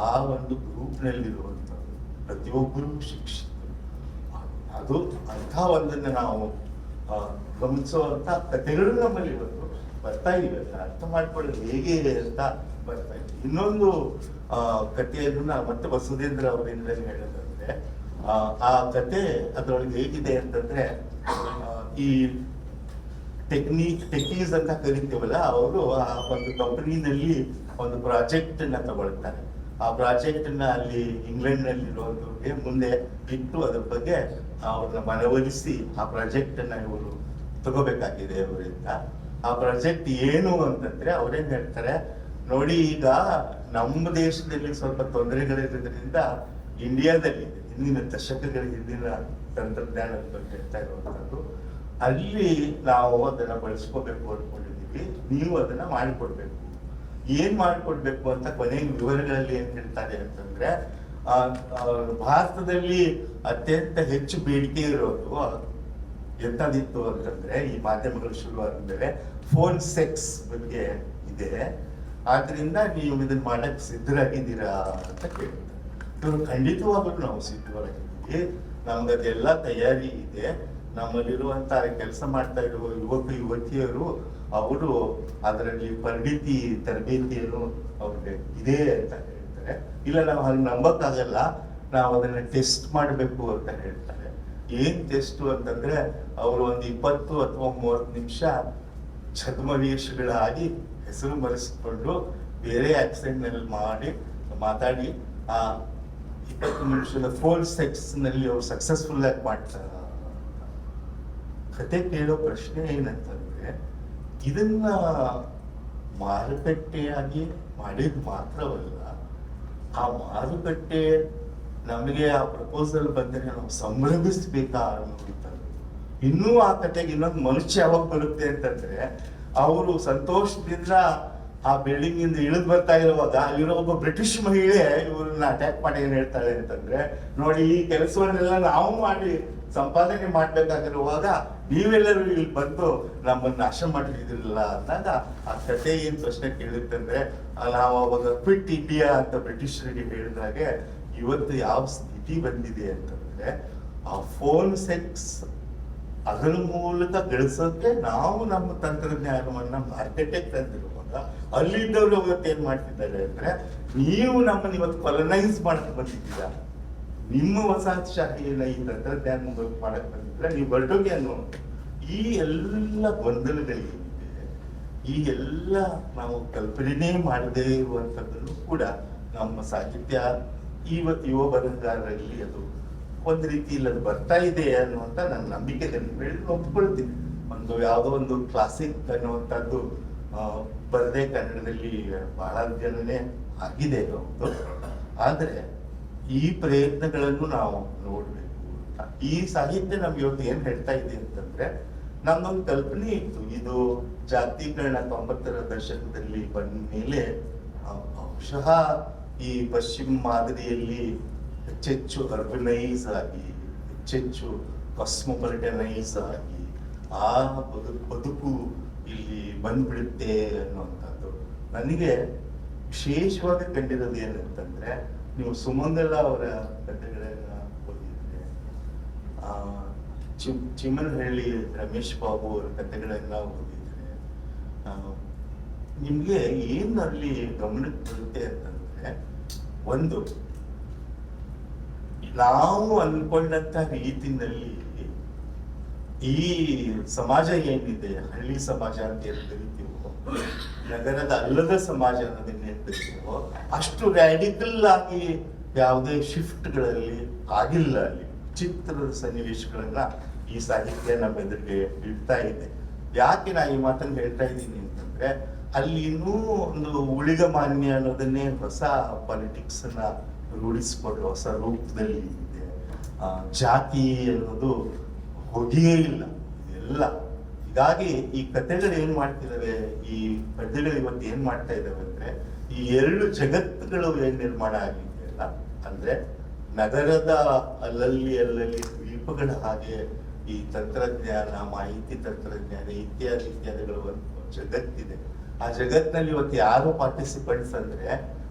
ಆ ಒಂದು ಗ್ರೂಪ್ ನಲ್ಲಿರುವಂಥದ್ದು ಪ್ರತಿಯೊಬ್ಬರು ಶಿಕ್ಷಿತರು. ಅದು ಅಂಥ ಒಂದನ್ನು ನಾವು ಗಮನಿಸುವಂತ ಕಥೆಗಳು ನಮ್ಮಲ್ಲಿ ಇವತ್ತು ಬರ್ತಾ ಇವೆ. ಅರ್ಥ ಮಾಡ್ಕೊಳ್ಳೋದು ಹೇಗೆ ಅಂತ ಬರ್ತಾ ಇದೆ. ಇನ್ನೊಂದು ಕಥೆಯನ್ನು ಮತ್ತೆ ವಸುಧೇಂದ್ರ ಅವರಿಂದ ಹೇಳೋದಂದ್ರೆ, ಆ ಕತೆ ಅದರೊಳಗೆ ಹೇಗಿದೆ ಅಂತಂದ್ರೆ, ಈ ಟೆಕೀಸ್ ಅಂತ ಕರಿತೀವಲ್ಲ, ಅವರು ಆ ಒಂದು ಕಂಪನಿನಲ್ಲಿ ಒಂದು ಪ್ರಾಜೆಕ್ಟ್ ಅನ್ನ ತಗೊಳ್ತಾರೆ. ಆ ಪ್ರಾಜೆಕ್ಟ್ ನ ಅಲ್ಲಿ ಇಂಗ್ಲೆಂಡ್ ನಲ್ಲಿ ಇರುವಂತವ್ರಿಗೆ ಮುಂದೆ ಇಟ್ಟು ಅದ್ರ ಬಗ್ಗೆ ಅವ್ರನ್ನ ಮನವೊಲಿಸಿ ಆ ಪ್ರಾಜೆಕ್ಟ್ ಅನ್ನ ಇವರು ತಗೋಬೇಕಾಗಿದೆ ಅವರಿಂದ. ಆ ಪ್ರಾಜೆಕ್ಟ್ ಏನು ಅಂತಂದ್ರೆ, ಅವ್ರೇನ್ ಹೇಳ್ತಾರೆ ನೋಡಿ, ಈಗ ನಮ್ಮ ದೇಶದಲ್ಲಿ ಸ್ವಲ್ಪ ತೊಂದರೆಗಳಿರೋದ್ರಿಂದ ಇಂಡಿಯಾದಲ್ಲಿ ಹಿಂದಿನ ದಶಕಗಳ ಹಿಂದಿನ ತಂತ್ರಜ್ಞಾನದ ಬಗ್ಗೆ ಹೇಳ್ತಾ ಇರುವಂತದ್ದು, ಅಲ್ಲಿ ನಾವು ಅದನ್ನ ಬಳಸ್ಕೋಬೇಕು ಅನ್ಕೊಂಡಿದೀವಿ, ನೀವು ಅದನ್ನ ಮಾಡಿಕೊಡ್ಬೇಕು. ಏನ್ ಮಾಡಿಕೊಡ್ಬೇಕು ಅಂತ ಕೊನೆಯ ವಿವರಗಳಲ್ಲಿ ಏನ್ ಹೇಳ್ತಾರೆ ಅಂತಂದ್ರೆ, ಭಾರತದಲ್ಲಿ ಅತ್ಯಂತ ಹೆಚ್ಚು ಬೇಡಿಕೆ ಇರೋದು ಎಂತದಿತ್ತು ಅಂತಂದ್ರೆ, ಈ ಮಾಧ್ಯಮಗಳು ಶುರು ಆದ್ಮೇಲೆ ಫೋನ್ ಸೆಕ್ಸ್ ಬಗ್ಗೆ ಇದೆ. ಆದ್ರಿಂದ ನೀವು ಇದನ್ನ ಮಾಡಕ್ ಸಿದ್ಧರಾಗಿದ್ದೀರಾ ಅಂತ ಕೇಳ್ತಾರೆ. ಇವರು ಖಂಡಿತವಾಗ್ಲೂ ನಾವು ಸಿದ್ಧವಾಗಿದ್ದೀವಿ, ನಮ್ಗೆ ಅದೆಲ್ಲ ತಯಾರಿ ಇದೆ. ನಮ್ಮಲ್ಲಿರುವಂತಹ ಕೆಲಸ ಮಾಡ್ತಾ ಇರುವ ಯುವಕ ಯುವತಿಯರು ಅವರು ಅದರಲ್ಲಿ ಪರಿಣಿತಿ ತರಬೇತಿಯನ್ನು ಅವ್ರಿಗೆ ಇದೆ ಅಂತ ಹೇಳ್ತಾರೆ. ಇಲ್ಲ, ನಾವು ಹಾಗೆ ನಂಬಕ್ಕಾಗಲ್ಲ, ನಾವು ಅದನ್ನ ಟೆಸ್ಟ್ ಮಾಡಬೇಕು ಅಂತ ಹೇಳ್ತಾರೆ. ಏನ್ ಟೆಸ್ಟ್ ಅಂತಂದ್ರೆ, ಅವರು ಒಂದು 20 ಅಥವಾ 30 ನಿಮಿಷ ಛದ್ಮವೇಷಗಳಾಗಿ ಹೆಸರು ಮರೆಸಿಕೊಂಡು ಬೇರೆ ಆಕ್ಸೆಂಟ್ ನಲ್ಲಿ ಮಾತಾಡಿ ಆ 20 ನಿಮಿಷದ ಫೋನ್ ಸೆಕ್ಸ್ ನಲ್ಲಿ ಅವ್ರು ಸಕ್ಸಸ್ಫುಲ್ ಆಗಿ ಮಾಡ್ತಾರೆ. ಕತೆ ಕೇಳೋ ಪ್ರಶ್ನೆ ಏನಂತಂದ್ರೆ, ಇದನ್ನ ಮಾರುಕಟ್ಟೆಯಾಗಿ ಮಾಡಿದ್ ಮಾತ್ರವಲ್ಲ, ಆ ಮಾರುಕಟ್ಟೆ ನಮಗೆ ಆ ಪ್ರಪೋಸಲ್ ಬಂದರೆ ನಾವು ಸಂಭ್ರಮಿಸ್ಬೇಕಾ ಅನ್ನುವಂಥದ್ದು. ಇನ್ನೂ ಆ ಕತೆಗೆ ಇನ್ನೊಂದು ಮನುಷ್ಯ ಯಾವಾಗ ಬರುತ್ತೆ ಅಂತಂದ್ರೆ, ಅವರು ಸಂತೋಷದಿಂದ ಆ ಬಿಲ್ಡಿಂಗ್ ಇಂದ ಇಳಿದು ಬರ್ತಾ ಇರುವಾಗ ಅಲ್ಲಿರೋ ಒಬ್ಬ ಬ್ರಿಟಿಷ್ ಮಹಿಳೆ ಇವ್ರನ್ನ ಅಟ್ಯಾಕ್ ಮಾಡಿ ಏನ್ ಹೇಳ್ತಾಳೆ ಅಂತಂದ್ರೆ, ನೋಡಿ ಈ ಕೆಲಸವನ್ನೆಲ್ಲ ನಾವು ಮಾಡಿ ಸಂಪಾದನೆ ಮಾಡ್ಬೇಕಾಗಿರುವಾಗ ನೀವೆಲ್ಲರೂ ಇಲ್ಲಿ ಬಂದು ನಮ್ಮನ್ನ ನಾಶ ಮಾಡಿದ್ರಲ್ಲ ಅಂದಾಗ ಆ ಕಥೆ ಏನ್ ಪ್ರಶ್ನೆ ಕೇಳುತ್ತಂದ್ರೆ, ನಾವು ಅವಾಗ ಕ್ವಿಟ್ ಇಂಡಿಯಾ ಅಂತ ಬ್ರಿಟಿಷರಿಗೆ ಹೇಳಿದಾಗೆ ಇವತ್ತು ಯಾವ ಸ್ಥಿತಿ ಬಂದಿದೆ ಅಂತಂದ್ರೆ, ಆ ಫೋನ್ ಸೆಕ್ಸ್ ಅದರ ಮೂಲಕ ಗಳಿಸೋಕೆ ನಾವು ನಮ್ಮ ತಂತ್ರಜ್ಞಾನವನ್ನ ಮಾರ್ಕೆಟಿಗೆ ತಂದಿರುವಾಗ ಅಲ್ಲಿದ್ದವ್ರು ಇವತ್ತು ಏನ್ ಮಾಡ್ತಿದ್ದಾರೆ ಅಂದ್ರೆ, ನೀವು ನಮ್ಮನ್ನ ಇವತ್ತು ಕೊಲನೈಸ್ ಮಾಡಕ್ ಬಂದಿದ್ದೀರಾ, ನಿಮ್ಮ ವಸಾಹತುಶಾಹಿಯನ್ನ ಈ ತಂತ್ರಜ್ಞಾನ ಮಾಡಕ್ ಬಂದಿದ್ರೆ ನೀವು ಹೊರಟೋಗಿ ಅನ್ನೋ ಈ ಎಲ್ಲ ಗೊಂದಲಗಳೇನಿದೆ, ಈ ಎಲ್ಲ ನಾವು ಕಲ್ಪನೆ ಮಾಡದೇ ಇರುವಂತದ್ದನ್ನು ಕೂಡ ನಮ್ಮ ಸಾಹಿತ್ಯ ಯುವ ಬರಹಗಾರರಲ್ಲಿ ಅದು ಒಂದು ರೀತಿಯಲ್ಲಿ ಅದು ಬರ್ತಾ ಇದೆ ಅನ್ನುವಂತ ನನ್ನ ನಂಬಿಕೆ ಒಪ್ಕೊಳ್ತೀನಿ. ಒಂದು ಯಾವುದೋ ಒಂದು ಕ್ಲಾಸಿಕ್ ಅನ್ನುವಂಥದ್ದು ಬರದೇ ಕನ್ನಡದಲ್ಲಿ ಬಹಳ ಜನನೇ ಆಗಿದೆ ಒಂದು. ಆದ್ರೆ ಈ ಪ್ರಯತ್ನಗಳನ್ನು ನಾವು ನೋಡ್ಬೇಕು. ಈ ಸಾಹಿತ್ಯ ನಮ್ಗೆ ಇವತ್ತು ಏನ್ ಹೇಳ್ತಾ ಇದೆ ಅಂತಂದ್ರೆ, ನಮ್ದೊಂದು ಕಲ್ಪನೆ ಇತ್ತು, ಇದು ಜಾತೀಕರಣ 90ರ ದಶಕದಲ್ಲಿ ಬಂದ ಮೇಲೆ ಬಹುಶಃ ಈ ಪಶ್ಚಿಮ ಮಾದರಿಯಲ್ಲಿ ಹೆಚ್ಚೆಚ್ಚು ಅರ್ಬನೈಸ್ ಆಗಿ, ಹೆಚ್ಚೆಚ್ಚು ಕಾಸ್ಮೋಪಾಲಿಟನೈಸ್ ಆಗಿ ಆ ಬದುಕು ಇಲ್ಲಿ ಬಂದ್ಬಿಡುತ್ತೆ ಅನ್ನುವಂಥದ್ದು. ನನಗೆ ವಿಶೇಷವಾಗಿ ಕಂಡಿರೋದು ಏನಂತಂದ್ರೆ, ನೀವು ಸುಮಂಗಲ ಅವರ ಕಥೆಗಳನ್ನ ಓದಿದ್ರೆ, ಚಿಮ್ಮನಹಳ್ಳಿ ರಮೇಶ್ ಬಾಬು ಅವರ ಕಥೆಗಳನ್ನ ಓದಿದ್ರೆ, ನಿಮ್ಗೆ ಏನು ಅಲ್ಲಿ ಗಮನಕ್ಕೆ ಬರುತ್ತೆ ಅಂತಂದ್ರೆ, ಒಂದು ನಾವು ಅನ್ಕೊಂಡಂತ ರೀತಿನಲ್ಲಿ ಈ ಸಮಾಜ ಏನಿದೆ, ಹಳ್ಳಿ ಸಮಾಜ ಅಂತ ಏನ್ ಕರಿತೀವೋ, ನಗರದ ಅಲ್ಲದ ಸಮಾಜ ಅನ್ನೋದನ್ನ ಏನ್ ಕರಿತೀವೋ, ಅಷ್ಟು ರ್ಯಾಡಿಕಲ್ ಆಗಿ ಯಾವುದೇ ಶಿಫ್ಟ್ಗಳಲ್ಲಿ ಆಗಿಲ್ಲ. ಅಲ್ಲಿ ಚಿತ್ರದ ಸನ್ನಿವೇಶಗಳನ್ನ ಈ ಸಾಹಿತ್ಯ ನಮ್ಮ ಎದುರಿಗೆ ಇಡ್ತಾ ಇದೆ. ಯಾಕೆ ನಾ ಈ ಮಾತನ್ನು ಹೇಳ್ತಾ ಇದ್ದೀನಿ ಅಂತಂದ್ರೆ, ಅಲ್ಲಿ ಇನ್ನೂ ಒಂದು ಉಳಿಗ ಮಾನ್ಯ ಅನ್ನೋದನ್ನೇ ಹೊಸ ಪಾಲಿಟಿಕ್ಸ್ ಅನ್ನ ರೂಢಿಸಿಕೊಂಡು ಹೊಸ ರೂಪದಲ್ಲಿ ಇದೆ. ಜಾತಿ ಅನ್ನೋದು ಹೋಗಿಯೇ ಇಲ್ಲ ಎಲ್ಲ. ಹೀಗಾಗಿ ಈ ಕಥೆಗಳು ಏನ್ ಮಾಡ್ತಿದಾವೆ, ಈ ಪದ್ಯಗಳು ಇವತ್ತು ಏನ್ ಮಾಡ್ತಾ ಇದಾವೆ ಅಂದ್ರೆ, ಈ ಎರಡು ಜಗತ್ತುಗಳು ಏನ್ ನಿರ್ಮಾಣ ಆಗಿದೆಯಲ್ಲ, ಅಂದ್ರೆ ನಗರದ ಅಲ್ಲಲ್ಲಿ ದ್ವೀಪಗಳ ಹಾಗೆ ಈ ತಂತ್ರಜ್ಞಾನ, ಮಾಹಿತಿ ತಂತ್ರಜ್ಞಾನ ಇತ್ಯಾದಿಗಳು ಒಂದು ಜಗತ್ತಿದೆ. ಆ ಜಗತ್ತಿನಲ್ಲಿ ಇವತ್ತು ಯಾರು ಪಾರ್ಟಿಸಿಪೆಂಟ್ಸ್ ಅಂದ್ರೆ,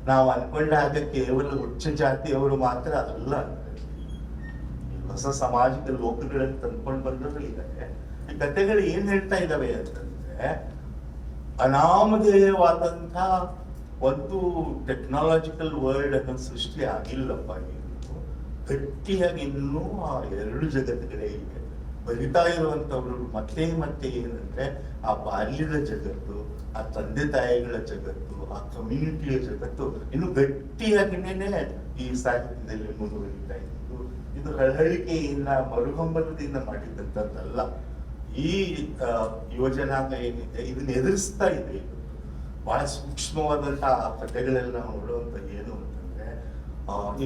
ನಾವು ಅನ್ಕೊಂಡ ಹಾಗೆ ಕೇವಲ ಉಚ್ಚ ಜಾತಿಯವರು ಮಾತ್ರ ಅಲ್ಲ. ಹೊಸ ಸಾಮಾಜಿಕ ಲೋಕಗಳನ್ನು ತಂದ್ಕೊಂಡು ಬಂದವರಿದ್ದಾರೆ. ಈ ಕಥೆಗಳು ಏನ್ ಹೇಳ್ತಾ ಇದಾವೆ ಅಂತಂದ್ರೆ, ಅನಾಮಧೇಯವಾದಂತ ಒಂದು ಟೆಕ್ನಾಲಜಿಕಲ್ ವರ್ಲ್ಡ್ ಅನ್ನೋ ಸೃಷ್ಟಿ ಆಗಿಲ್ಲಪ್ಪ. ಇನ್ನು ಗಟ್ಟಿಯಾಗಿ ಇನ್ನೂ ಆ ಎರಡು ಜಗತ್ತುಗಳೇ ಇದೆ. ಬರಿತಾ ಇರುವಂತವ್ರು ಮತ್ತೆ ಏನಂದ್ರೆ, ಆ ಬಾಲ್ಯದ ಜಗತ್ತು, ಆ ತಂದೆ ತಾಯಿಗಳ ಜಗತ್ತು, ಆ ಕಮ್ಯುನಿಟಿಯ ಜಗತ್ತು ಇನ್ನು ಗಟ್ಟಿಯಾಗಿನೇ ಈ ಸಾಹಿತ್ಯದಲ್ಲಿ ಮುಂದುವರಿತಾ ಇದ್ದು, ಇದು ಹಳಹಳಿಕೆಯಿಂದ ಮರುಹಂಬಲದಿಂದ ಮಾಡಿದಂಥದ್ದಲ್ಲ. ಈ ಯುವಜನಾಂಗ ಏನಿದೆ ಇದನ್ನ ಎದುರಿಸ್ತಾ ಇದೆ. ಇದು ಬಹಳ ಸೂಕ್ಷ್ಮವಾದಂತಹ ಕಥೆಗಳೆಲ್ಲ ನಾವು ನೋಡುವಂತ ಏನು ಅಂತಂದ್ರೆ,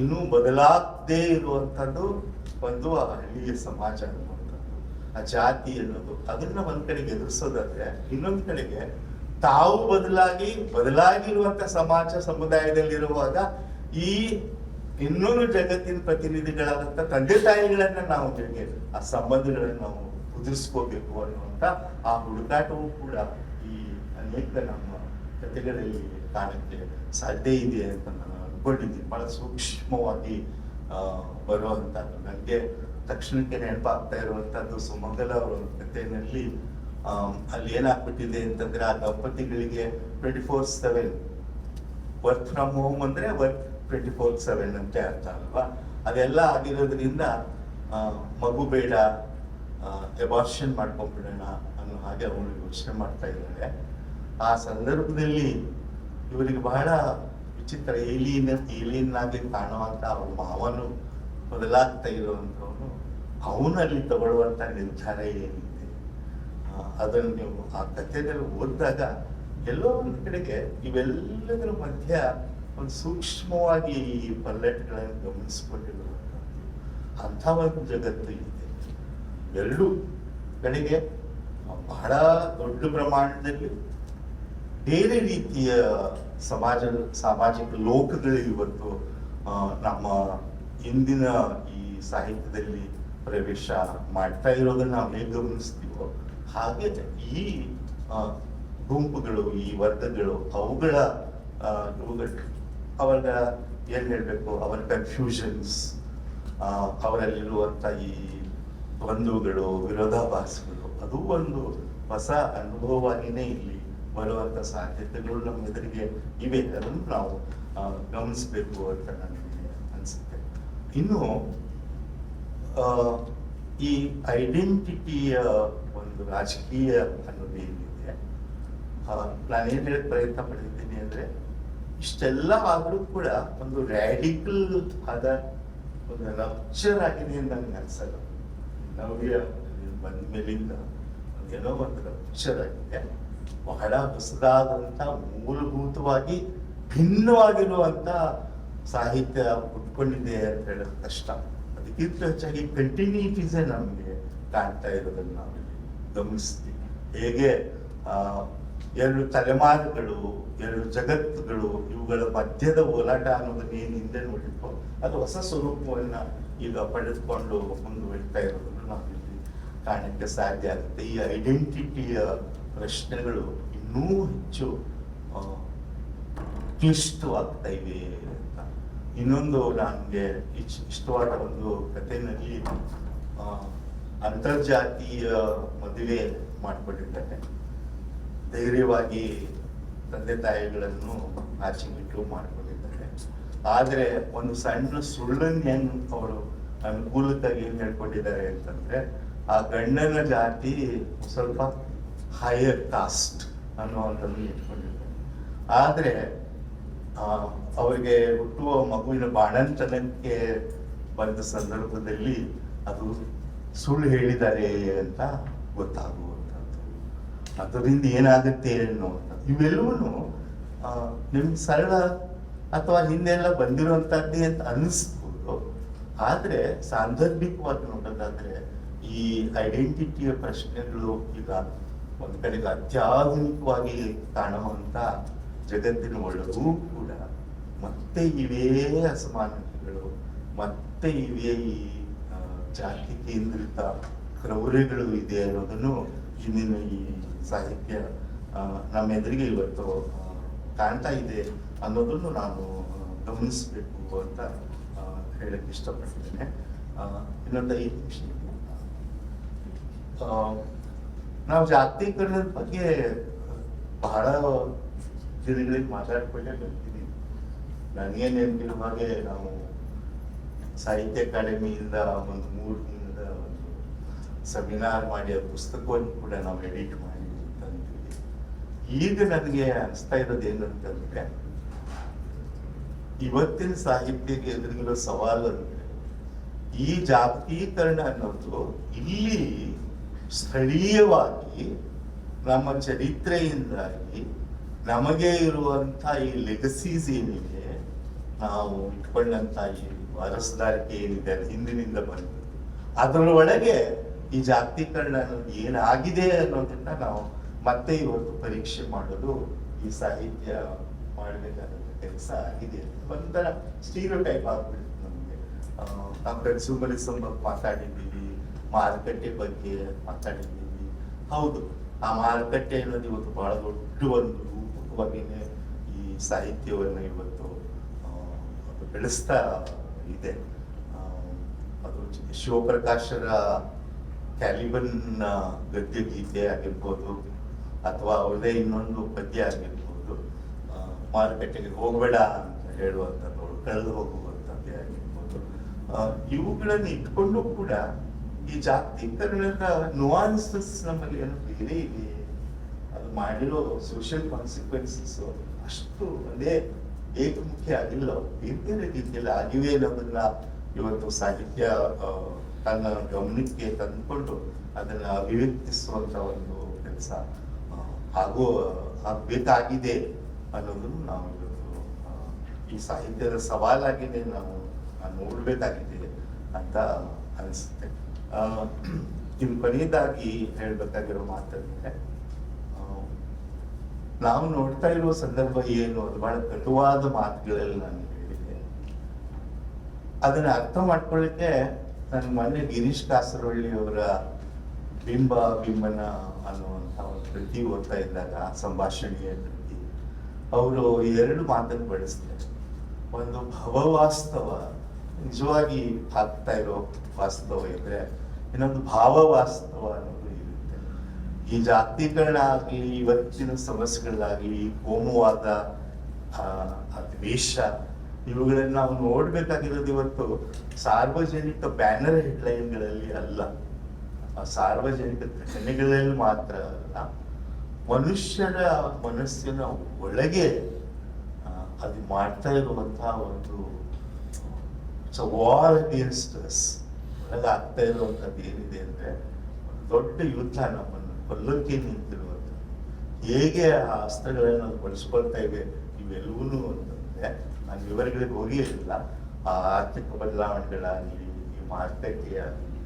ಇನ್ನೂ ಬದಲಾಗದೇ ಇರುವಂತದ್ದು ಒಂದು ಆ ಹಳ್ಳಿಯ ಸಮಾಜ ಅನ್ನುವಂಥದ್ದು, ಆ ಜಾತಿ ಅನ್ನೋದು. ಅದನ್ನ ಒಂದ್ ಕಡೆಗೆ ಎದುರಿಸೋದಾದ್ರೆ, ಇನ್ನೊಂದ್ ಕಡೆಗೆ ತಾವು ಬದಲಾಗಿರುವಂತ ಸಮಾಜ ಸಮುದಾಯದಲ್ಲಿರುವಾಗ ಈ ಇನ್ನೊಂದು ಜಗತ್ತಿನ ಪ್ರತಿನಿಧಿಗಳಾದಂತ ತಂದೆ ತಾಯಿಗಳನ್ನ ನಾವು ಹೇಗೆ ಆ ಸಂಬಂಧಗಳನ್ನ ನಾವು ಕುದಿಸ್ಕೋಬೇಕು ಅನ್ನುವಂತ ಆ ಹುಡುಕಾಟವೂ ಕೂಡ ಈ ಅನೇಕ ನಮ್ಮ ಕಥೆಗಳಲ್ಲಿ ಕಾಣಕ್ಕೆ ಸಾಧ್ಯ ಇದೆ ಅಂತ ನಾನು ಅನ್ಕೊಂಡಿದ್ದೀನಿ. ಬಹಳ ಸೂಕ್ಷ್ಮವಾಗಿ ಬರುವಂತದ್ದು. ನನಗೆ ತಕ್ಷಣಕ್ಕೆ ನೆನಪಾಗ್ತಾ ಇರುವಂತದ್ದು ಸುಮಂಗಲ ಅವರ ಕಥೆಯಲ್ಲಿ ಅಲ್ಲಿ ಏನಾಗ್ಬಿಟ್ಟಿದೆ ಅಂತಂದ್ರೆ, ಆ ದಂಪತಿಗಳಿಗೆ 24/7 ವರ್ಕ್ ಫ್ರಮ್ ಹೋಮ್ ಅಂದ್ರೆ ವರ್ಕ್ 24/7 ಅಂತ ಅರ್ಥ ಅಲ್ವಾ. ಅದೆಲ್ಲ ಆಗಿರೋದ್ರಿಂದ ಮಗು ಬೇಡ, ಎಬಾರ್ಷನ್ ಮಾಡ್ಕೊಂಡ್ಬಿಡೋಣ ಅನ್ನೋ ಹಾಗೆ ಅವಳು ಯೋಚನೆ ಮಾಡ್ತಾ ಇದ್ದಾರೆ. ಆ ಸಂದರ್ಭದಲ್ಲಿ ಇವರಿಗೆ ಬಹಳ ವಿಚಿತ್ರ, ಏಲಿಯನ್ ಆಗಿ ಕಾಣುವಂತ ಅವ್ರ ಮಾವನು ಬದಲಾಗ್ತಾ ಇರುವಂತವನು, ಅವನಲ್ಲಿ ತಗೊಳ್ಳುವಂತ ನಿರ್ಧಾರ ಏನಿದೆ ಅದನ್ನು ನೀವು ಆ ಕಥೆಯಲ್ಲಿ ಓದಿದಾಗ ಎಲ್ಲೋ ಒಂದು ಕಡೆಗೆ ಇವೆಲ್ಲದರ ಮಧ್ಯ ಒಂದು ಸೂಕ್ಷ್ಮವಾಗಿ ಈ ಪಲ್ಲಟಗಳನ್ನು ಗಮನಿಸಿಕೊಂಡಿರುವಂಥದ್ದು ಅಂಥ ಒಂದು ಜಗತ್ತು ಇದೆ. ಎರಡು ಕಡೆಗೆ ಬಹಳ ದೊಡ್ಡ ಪ್ರಮಾಣದಲ್ಲಿ ಬೇರೆ ರೀತಿಯ ಸಾಮಾಜಿಕ ಲೋಕಗಳು ಇವತ್ತು ನಮ್ಮ ಇಂದಿನ ಈ ಸಾಹಿತ್ಯದಲ್ಲಿ ಪ್ರವೇಶ ಮಾಡ್ತಾ ಇರೋದನ್ನ ನಾವು ಹೇಗೆ ಗಮನಿಸ್ತೀವೋ ಹಾಗೆ ಈ ಗುಂಪುಗಳು, ಈ ವರ್ಗಗಳು, ಅವುಗಳ ಅವರ ಏನ್ ಹೇಳ್ಬೇಕು, ಅವರ ಕನ್ಫ್ಯೂಷನ್ಸ್, ಅವರಲ್ಲಿರುವಂತ ಈ ದ್ವಂದ್ವಗಳು, ವಿರೋಧಾಭಾಸಗಳು, ಅದು ಒಂದು ಹೊಸ ಅನುಭವವಾಗಿನೇ ಇಲ್ಲಿ ಬರುವಂತ ಸಾಧ್ಯತೆಗಳು ನಮ್ಮ ಎದುರಿಗೆ ಇವೆ. ಅದನ್ನು ನಾವು ಗಮನಿಸ್ಬೇಕು ಅಂತ ನನಗೆ ಅನ್ಸುತ್ತೆ. ಇನ್ನು ಈ ಐಡೆಂಟಿಟಿಯ ಒಂದು ರಾಜಕೀಯ ಅನ್ನೋದು ಏನಿದೆ, ನಾನೇನ್ ಹೇಳಕ್ ಪ್ರಯತ್ನ ಪಡ್ತಿದ್ದೀನಿ ಅಂದ್ರೆ, ಇಷ್ಟೆಲ್ಲ ಆದ್ರೂ ಕೂಡ ಒಂದು ರ್ಯಾಡಿಕಲ್ ಆದ ಒಂದು ರಪ್ಚರ್ ಆಗಿದೆ ಅಂತ ನನಗೆ ಅನ್ಸಲ್ಲ. ನವ್ಯ ಬಂದ ಮೇಲಿಂದ ಏನೋ ಒಂದು ರಪ್ಚರ್ ಆಗಿದೆ. ಬಹಳ ಹೊಸದಾದಂತ, ಮೂಲಭೂತವಾಗಿ ಭಿನ್ನವಾಗಿರುವಂತ ಸಾಹಿತ್ಯ ಹುಟ್ಕೊಂಡಿದೆ ಅಂತ ಹೇಳೋದು ಕಷ್ಟ. ಅದಕ್ಕಿಂತ ಹೆಚ್ಚಾಗಿ ಕಂಟಿನ್ಯೂಟೀಸೇ ನಮಗೆ ಕಾಣ್ತಾ ಇರೋದನ್ನ ನಾವಿಲ್ಲಿ ಗಮನಿಸ್ತೀವಿ. ಹೇಗೆ ಎರಡು ತಲೆಮಾರುಗಳು, ಎರಡು ಜಗತ್ತುಗಳು, ಇವುಗಳ ಮಧ್ಯದ ಹೋರಾಟ ಅನ್ನೋದನ್ನ ಏನು ಹಿಂದೆ ನೋಡಿದ್ವೋ ಅದು ಹೊಸ ಸ್ವರೂಪವನ್ನ ಈಗ ಪಡೆದುಕೊಂಡು ಮುಂದುವರಿತಾ ಇರೋದನ್ನು ನಾವಿಲ್ಲಿ ಕಾಣಕ್ಕೆ ಸಾಧ್ಯ ಆಗುತ್ತೆ. ಈ ಐಡೆಂಟಿಟಿಯ ಪ್ರಶ್ನೆಗಳು ಇನ್ನೂ ಹೆಚ್ಚು ಕ್ಲಿಷ್ಟವಾಗ್ತಾ ಇವೆ ಅಂತ. ಇನ್ನೊಂದು ನನಗೆ ಇಷ್ಟವಾದ ಒಂದು ಕಥೆನಲ್ಲಿ ಅಂತರ್ಜಾತೀಯ ಮದುವೆ ಮಾಡಿಕೊಂಡಿದ್ದಾರೆ. ಧೈರ್ಯವಾಗಿ ತಂದೆ ತಾಯಿಗಳನ್ನು ಆಚೆಗಿಟ್ಟು ಮಾಡ್ಕೊಂಡಿದ್ದಾರೆ. ಆದ್ರೆ ಒಂದು ಸಣ್ಣ ಸುಳ್ಳನ್ನು ಹೆಂಗ್ ಅವರು ಅನುಕೂಲಕ್ಕಾಗಿ ಏನ್ ಹೇಳ್ಕೊಂಡಿದ್ದಾರೆ ಅಂತಂದ್ರೆ, ಆ ಗಂಡನ ಜಾತಿ ಸ್ವಲ್ಪ ಹೈಯರ್ ಕಾಸ್ಟ್ ಅನ್ನುವಂಥದ್ದು ಇಟ್ಕೊಂಡಿದ್ದಾರೆ. ಆದ್ರೆ ಅವರಿಗೆ ಹುಟ್ಟುವ ಮಗುವಿನ ಬಾಣಂತನಕ್ಕೆ ಬಂದ ಸಂದರ್ಭದಲ್ಲಿ ಅದು ಸುಳ್ಳು ಹೇಳಿದ್ದಾರೆ ಅಂತ ಗೊತ್ತಾಗುವಂಥದ್ದು. ಅದರಿಂದ ಏನಾಗುತ್ತೆ ಅನ್ನುವಂಥದ್ದು. ಇವೆಲ್ಲವೂ ನಿಮ್ಗೆ ಸರಳ ಅಥವಾ ಹಿಂದೆಲ್ಲ ಬಂದಿರುವಂತದ್ದೇ ಅಂತ ಅನಿಸ್ಬೋದು. ಆದ್ರೆ ಸಾಂದರ್ಭಿಕವಾಗಿ ನೋಡೋದಾದ್ರೆ ಈ ಐಡೆಂಟಿಟಿಯ ಪ್ರಶ್ನೆಗಳು ಈಗ ಒಂದ್ ಕಡೆಗೆ ಅತ್ಯಾಧುನಿಕವಾಗಿ ಕಾಣುವಂತ ಜಗತ್ತಿನ ಒಳಗೂ ಕೂಡ ಮತ್ತೆ ಇವೇ ಅಸಮಾನತೆಗಳು, ಮತ್ತೆ ಇವೇ ಈ ಜಾತಿ ಕೇಂದ್ರಿತ ಕ್ರೌರ್ಯಗಳು ಇದೆ ಅನ್ನೋದನ್ನು ಇಂದಿನ ಈ ಸಾಹಿತ್ಯ ನಮ್ಮ ಎದುರಿಗೆ ಇವತ್ತು ಕಾಣ್ತಾ ಇದೆ ಅನ್ನೋದನ್ನು ನಾನು ಗಮನಿಸಬೇಕು ಅಂತ ಹೇಳಕ್ ಇಷ್ಟಪಡ್ತೇನೆ. ಇನ್ನೊಂದು 5 ನಿಮಿಷ. ನಾವು ಜಾಗತೀಕರಣದ ಬಗ್ಗೆ ಬಹಳ ದಿನಗಳಿಗೆ ಮಾತಾಡ್ಕೊಂಡೇ ಬರ್ತೀನಿ. ನನಗೆ ನೆನಪಿನ ಹಾಗೆ ನಾವು ಸಾಹಿತ್ಯ ಅಕಾಡೆಮಿಯಿಂದ ಒಂದು 3 ದಿನದ ಒಂದು ಸೆಮಿನಾರ್ ಮಾಡಿ ಆ ಪುಸ್ತಕವನ್ನು ಕೂಡ ನಾವು ಎಡಿಟ್ ಮಾಡಿ ತಂದಿದ್ದೀವಿ. ಈಗ ನನಗೆ ಅನಿಸ್ತಾ ಇರೋದು ಏನಂತಂದ್ರೆ, ಇವತ್ತಿನ ಸಾಹಿತ್ಯಕ್ಕೆ ಎದುರಿಗಿರೋ ಸವಾಲು ಅಂದ್ರೆ ಈ ಜಾಗತೀಕರಣ ಅನ್ನೋದು ಇಲ್ಲಿ ಸ್ಥಳೀಯವಾಗಿ ನಮ್ಮ ಚರಿತ್ರೆಯಿಂದಾಗಿ ನಮಗೆ ಇರುವಂತ ಈ ಲೆಗಸೀಸ್ ಏನಿದೆ, ನಾವು ಇಟ್ಕೊಂಡಂತ ಈ ವಾರಸುದಾರಿಕೆ ಏನಿದೆ ಹಿಂದಿನಿಂದ ಬಂದದ್ದು, ಅದರೊಳಗೆ ಈ ಜಾಗತೀಕರಣ ಅನ್ನೋದು ಏನಾಗಿದೆ ಅನ್ನೋದನ್ನ ನಾವು ಮತ್ತೆ ಇವತ್ತು ಪರೀಕ್ಷೆ ಮಾಡೋದು ಈ ಸಾಹಿತ್ಯ ಮಾಡಬೇಕಾದ ಕೆಲಸ ಆಗಿದೆ. ಒಂಥರ ಸ್ಟೀರಿಯೋಟೈಪ್ ಆಗ್ಬಿಡುತ್ತೆ ನಮಗೆ. ನಾವು ಕನ್ಸ್ಯೂಮರಿಸಮ್ ಬಗ್ಗೆ ಮಾತಾಡಿದ್ದೀವಿ, ಮಾರುಕಟ್ಟೆ ಬಗ್ಗೆ ಮಾತಾಡಿದ್ದೀವಿ. ಹೌದು, ಆ ಮಾರುಕಟ್ಟೆ ಅನ್ನೋದು ಇವತ್ತು ಬಹಳ ದೊಡ್ಡ ಒಂದು ರೂಪಕವಾಗಿನೇ ಈ ಸಾಹಿತ್ಯವನ್ನ ಇವತ್ತು ಅದು ಬೆಳೆಸ್ತಾ ಇದೆ. ಅದು ಶಿವಪ್ರಕಾಶರ ಕ್ಯಾಲಿಬನ್ ಗದ್ಯ ಗೀತೆ ಆಗಿರ್ಬೋದು, ಅಥವಾ ಅವರದೇ ಇನ್ನೊಂದು ಪದ್ಯ ಆಗಿರ್ಬೋದು, ಮಾರುಕಟ್ಟೆಗೆ ಹೋಗಬೇಡ ಅಂತ ಹೇಳುವಂಥದ್ದು, ಕಳೆದು ಹೋಗುವಂಥದ್ದೇ ಆಗಿರ್ಬೋದು, ಇವುಗಳನ್ನು ಇಟ್ಕೊಂಡು ಕೂಡ ಈ ಜಾಗತೀಕರಣದ ನುವಾನ್ಸಸ್ ನಮ್ಮಲ್ಲಿ ಏನೋ ಬೇರೆ ಇದೆ. ಅದು ಮಾಡಿರೋ ಸೋಷಿಯಲ್ ಕಾನ್ಸಿಕ್ವೆನ್ಸಸ್ ಅಷ್ಟು ಅದೇ ಏಕಮುಖಿ ಆಗಿಲ್ಲ, ಬೇರೆ ಬೇರೆ ರೀತಿಯಲ್ಲಿ ಆಗಿವೆ ಅನ್ನೋದನ್ನ ಇವತ್ತು ಸಾಹಿತ್ಯ ತನ್ನ ಗಮನಕ್ಕೆ ತಂದುಕೊಂಡು ಅದನ್ನ ಅಭಿವ್ಯಕ್ತಿಸುವಂತ ಒಂದು ಕೆಲಸ ಆಗ್ಬೇಕಾಗಿದೆ ಅನ್ನೋದನ್ನು ನಾವು ಇವತ್ತು ಈ ಸಾಹಿತ್ಯದ ಸವಾಲಾಗಿನೇ ನಾವು ನೋಡ್ಬೇಕಾಗಿದೆ ಅಂತ ಅನಿಸುತ್ತೆ. ಇನ್ನು ಕೊನೆಯದಾಗಿ ಹೇಳ್ಬೇಕಾಗಿರೋ ಮಾತಂದ್ರೆ, ನಾವು ನೋಡ್ತಾ ಇರುವ ಸಂದರ್ಭ ಏನು, ಅದು ಬಹಳ ಕಟುವಾದ ಮಾತುಗಳಲ್ಲಿ ನಾನು ಹೇಳಿದೆ. ಅದನ್ನ ಅರ್ಥ ಮಾಡ್ಕೊಳ್ಳಿಕ್ಕೆ ನಾನು ಮೊನ್ನೆ ಗಿರೀಶ್ ಕಾಸರವಳ್ಳಿ ಅವರ ಬಿಂಬನ ಅನ್ನುವಂಥ ಒಂದು ಕೃತಿ ಓದ್ತಾ ಇದ್ದಾಗ, ಸಂಭಾಷಣೆಯ ಕೃತಿ, ಅವರು 2 ಮಾತನ್ನು ಬಳಸ್ತಾರೆ. ಒಂದು ಭವವಾಸ್ತವ, ನಿಜವಾಗಿ ಆಗ್ತಾ ಇರೋ ವಾಸ್ತವ ಇದ್ರೆ, ಇನ್ನೊಂದು ಭಾವವಾಸ್ತವ ಅನ್ನೋದು ಇರುತ್ತೆ. ಈ ಜಾಗತೀಕರಣ ಆಗಲಿ, ಇವತ್ತಿನ ಸಮಸ್ಯೆಗಳಾಗಲಿ, ಕೋಮುವಾದ, ದ್ವೇಷ, ಇವುಗಳನ್ನ ನಾವು ನೋಡ್ಬೇಕಾಗಿರೋದು ಇವತ್ತು ಸಾರ್ವಜನಿಕ ಬ್ಯಾನರ್ ಹೆಡ್ಲೈನ್ಗಳಲ್ಲಿ ಅಲ್ಲ, ಸಾರ್ವಜನಿಕ ಘಟನೆಗಳಲ್ಲಿ ಮಾತ್ರ ಅಲ್ಲ, ಮನುಷ್ಯರ ಮನಸ್ಸಿನ ಒಳಗೆ ಅದು ಮಾಡ್ತಾ ಇರುವಂತಹ ಒಂದು ವಾರ್ ಅಗೇನ್ಸ್ಟ್ ಅಸ್ ಒಳಗೆ ಆಗ್ತಾ ಇರುವಂಥದ್ದು ಏನಿದೆ ಅಂದ್ರೆ, ದೊಡ್ಡ ಯುದ್ಧ ನಮ್ಮನ್ನು ಕೊಲ್ಲೋಕೆ ನಿಂತಿರುವಂಥದ್ದು. ಹೇಗೆ ಆ ಅಸ್ತ್ರಗಳನ್ನು ಬಳಸ್ಕೊಳ್ತಾ ಇವೆ ಇವೆಲ್ಲವೂ ಅಂತಂದ್ರೆ, ನಾನು ವಿವರಗಳಿಗೆ ಹೋಗಿರಲಿಲ್ಲ. ಆ ಆರ್ಥಿಕ ಬದಲಾವಣೆಗಳಾಗಲಿ, ಈ ಮಾರುಕಟ್ಟೆ ಆಗಲಿ,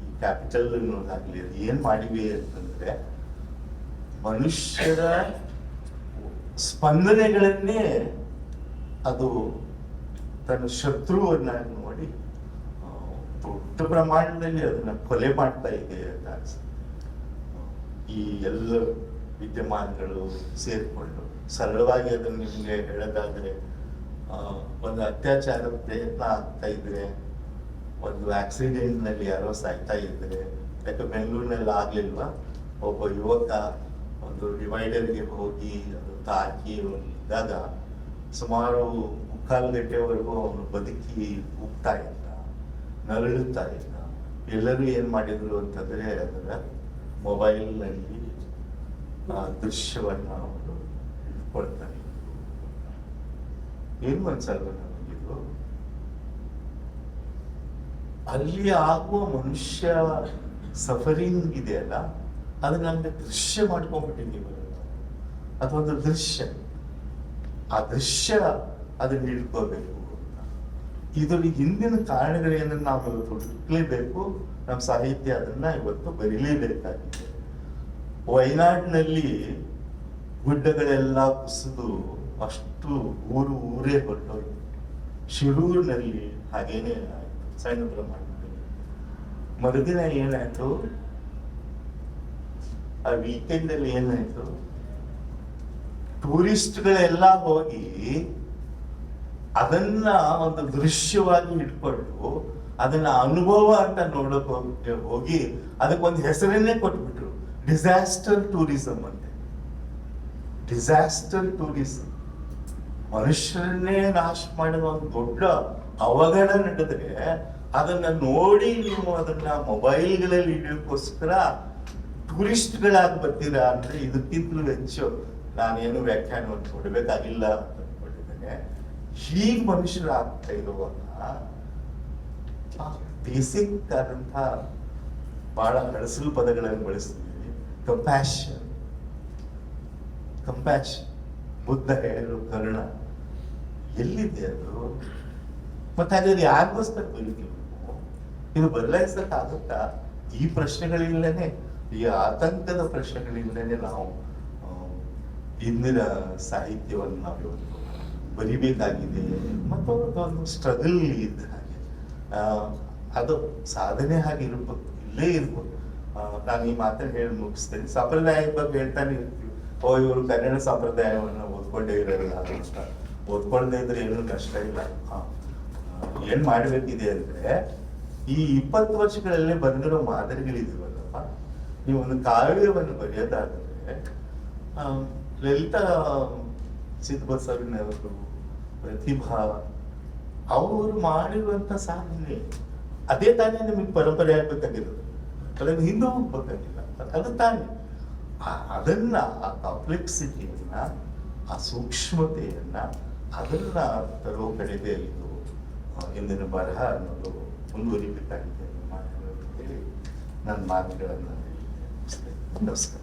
ಈ ಕ್ಯಾಪಿಟಲ್ ಅನ್ನೋದಾಗ್ಲಿ, ಅದು ಏನ್ ಮಾಡಿವೆ ಅಂತಂದ್ರೆ, ಮನುಷ್ಯರ ಸ್ಪಂದನೆಗಳನ್ನೇ ಅದು ತನ್ನ ಶತ್ರುವನ್ನಾಗಿ ನೋಡಿ ದೊಡ್ಡ ಪ್ರಮಾಣದಲ್ಲಿ ಅದನ್ನ ಕೊಲೆ ಮಾಡ್ತಾ ಇದೆ ಅಂತ ಅನ್ಸುತ್ತೆ. ಈ ಎಲ್ಲ ವಿದ್ಯಮಾನಗಳು ಸೇರಿಕೊಂಡು, ಸರಳವಾಗಿ ಅದನ್ನು ನಿಮಗೆ ಹೇಳೋದಾದ್ರೆ, ಒಂದು ಅತ್ಯಾಚಾರದ ಪ್ರಯತ್ನ ಆಗ್ತಾ ಇದ್ರೆ, ಒಂದು ಆಕ್ಸಿಡೆಂಟ್ ನಲ್ಲಿ ಯಾರೋ ಸಾಯ್ತಾ ಇದ್ರೆ, ಯಾಕೆ ಬೆಂಗಳೂರಿನಲ್ಲಿ ಆಗ್ಲಿಲ್ವಾ, ಒಬ್ಬ ಯುವಕ ಒಂದು ಡಿವೈಡರ್ಗೆ ಹೋಗಿ ಅದು ತಾಕಿ ಇದ್ದಾಗ ಸುಮಾರು 3/4 ಗಂಟೆವರೆಗೂ ಅವನು ಬದುಕಿ ಹೋಗ್ತಾ ಇದ್ದ, ನರಳುತ್ತಾ ಇದ್ದ. ಎಲ್ಲರೂ ಏನ್ ಮಾಡಿದ್ರು ಅಂತಂದ್ರೆ, ಅದರ ಮೊಬೈಲ್ ನಲ್ಲಿ ಆ ದೃಶ್ಯವನ್ನ ಅವರು ಇಟ್ಕೊಳ್ತಾರೆ. ಏನು ಅನ್ಸಲ್ವ ನಮಗಿದು? ಅಲ್ಲಿ ಆಗುವ ಮನುಷ್ಯ ಸಫರಿಂಗ್ ಇದೆಯಲ್ಲ, ಅದನ್ನ ನಮ್ಗೆ ದೃಶ್ಯ ಮಾಡ್ಕೊಂಡ್ಬಿಟ್ಟಿದ್ದೀವಿ. ಅದೊಂದು ದೃಶ್ಯ, ಆ ದೃಶ್ಯ ಅದನ್ನ ಹಿಡ್ಕೋಬೇಕು. ಇದ್ರ ಹಿಂದಿನ ಕಾರಣಗಳೇನನ್ನ ನಾವು ಇವತ್ತು ಹುಡುಕ್ಲೇಬೇಕು. ನಮ್ಮ ಸಾಹಿತ್ಯ ಅದನ್ನ ಇವತ್ತು ಬರೀಲೇಬೇಕಾಗಿದೆ. ವಯನಾಡಿನಲ್ಲಿ ಗುಡ್ಡಗಳೆಲ್ಲ ಕುಸಿದು ಅಷ್ಟು ಊರೇ ಹೊರಟೋಯ್ತು. ಶಿರೂರಿನಲ್ಲಿ ಹಾಗೇನೆ ಆಯ್ತು, ಸಣ್ಣ ಪ್ರಮಾಣದಲ್ಲಿ. ಮರುದಿನ ಏನಾಯ್ತು, ಆ ವೀಕೆಂಡ್ ಅಲ್ಲಿ ಏನಾಯ್ತು, ಟೂರಿಸ್ಟ್ಗಳೆಲ್ಲ ಹೋಗಿ ಅದನ್ನ ಒಂದು ದೃಶ್ಯವಾಗಿ ಇಟ್ಕೊಂಡು ಅದನ್ನ ಅನುಭವ ಅಂತ ನೋಡಕ್ ಹೋಗಿ ಅದಕ್ಕೊಂದು ಹೆಸರನ್ನೇ ಕೊಟ್ಬಿಟ್ರು, ಡಿಸಾಸ್ಟರ್ ಟೂರಿಸಂ ಅಂತ. ಡಿಸಾಸ್ಟರ್ ಟೂರಿಸಂ, ಮನುಷ್ಯರನ್ನೇ ನಾಶ ಮಾಡಿದ ಒಂದು ದೊಡ್ಡ ಅವಘಡ ನಡೆದ್ರೆ ಅದನ್ನ ನೋಡಿ ನೀವು ಅದನ್ನ ಮೊಬೈಲ್ಗಳಲ್ಲಿ ಹಿಡಿಯೋಕ್ಕೋಸ್ಕರ ಟೂರಿಸ್ಟ್ಗಳಾಗಿ ಬರ್ತೀರಾ ಅಂದ್ರೆ, ಇದಕ್ಕಿಂತಲೂ ಹೆಚ್ಚು ನಾನೇನು ವ್ಯಾಖ್ಯಾನವನ್ನು ಕೊಡಬೇಕಾಗಿಲ್ಲ ಅಂತ ಅನ್ಕೊಂಡಿದ್ದೇನೆ. ಹೀಗೆ ಮನುಷ್ಯರು ಆಗ್ತಾ ಇರುವಾಗ ಬೇಸಿಕ್ ಆದಂತ ಬಹಳ ಹಳಸಲು ಪದಗಳನ್ನು ಬಳಸ್ತೀವಿ. ಕಂಪ್ಯಾಷನ್, ಬುದ್ಧ ಹೇಳಿದ್ರು ಕರುಣ, ಎಲ್ಲಿದೆ ಅದು? ಮತ್ತೆ ಹಾಗಾದ್ರೆ ಯಾರಿಗೋಸ್ಕರ ಬದುಕಬೇಕು? ಇದು ಬದಲಾಯಿಸಕ್ಕಾಗುತ್ತಾ? ಈ ಪ್ರಶ್ನೆಗಳಿಂದನೇ, ಈ ಆತಂಕದ ಪ್ರಶ್ನೆಗಳಿಂದನೇ ನಾವು ಇಂದಿನ ಸಾಹಿತ್ಯವನ್ನು ನಾವು ಇವತ್ತು ಬರಿಬೇಕಾಗಿದೆ. ಮತ್ತೊಂದು ಸ್ಟ್ರಗಲ್ ಇದ್ದ ಹಾಗೆ, ಅದು ಸಾಧನೆ ಹಾಗೆ ಇರ್ಬೇಕು, ಇಲ್ಲೇ ಇರ್ಬೋದು. ನಾನು ಈ ಮಾತನ್ನು ಹೇಳಿ ಮುಗಿಸ್ತೇನೆ. ಸಂಪ್ರದಾಯದ ಬಗ್ಗೆ ಹೇಳ್ತಾನೆ ಇರ್ತೀವಿ, ಇವರು ಕನ್ನಡ ಸಂಪ್ರದಾಯವನ್ನು ಓದ್ಕೊಂಡೇ ಇರೋಲ್ಲ ಅಂತ. ಓದ್ಕೊಳ್ದೇ ಇದ್ರೆ ಏನೂ ಕಷ್ಟ ಇಲ್ಲ. ಏನ್ ಮಾಡ್ಬೇಕಿದೆ ಅಂದ್ರೆ, ಈ 20 ವರ್ಷಗಳಲ್ಲೇ ಬಂದಿರೋ ಮಾದರಿಗಳಿದೀವಲ್ಲಪ್ಪ, ನೀವು ಒಂದು ಕಾವ್ಯವನ್ನು ಬರೆಯೋದಾದ್ರೆ, ಲಲಿತಾ ಸಿದ್ಧಬಸವಣ್ಣವರು, ಪ್ರತಿಭಾ, ಅವರು ಮಾಡಿರುವಂತ ಸಾಧನೆ ಅದೇ ತಾನೇ ನಿಮಗೆ ಪರಂಪರೆ ಆಗ್ಬೇಕಾಗಿರೋದು. ಅದನ್ನು ಹಿಂದೆ ಹೋಗ್ಬೇಕಾಗಿಲ್ಲ, ಅದು ತಾನೇ. ಅದನ್ನ, ಆ ಕಾಂಪ್ಲೆಕ್ಸಿಟಿಯನ್ನ, ಆ ಸೂಕ್ಷ್ಮತೆಯನ್ನ, ಅದನ್ನ ತರೋ ಕಡೆಗೆ ಇದು ಇಂದಿನ ಬರಹ ಅನ್ನೋದು ಮುಂದುವರಿಬೇಕಾಗಿದೆ. ನನ್ನ ಮಾತುಗಳನ್ನು ನಮಸ್ಕಾರ.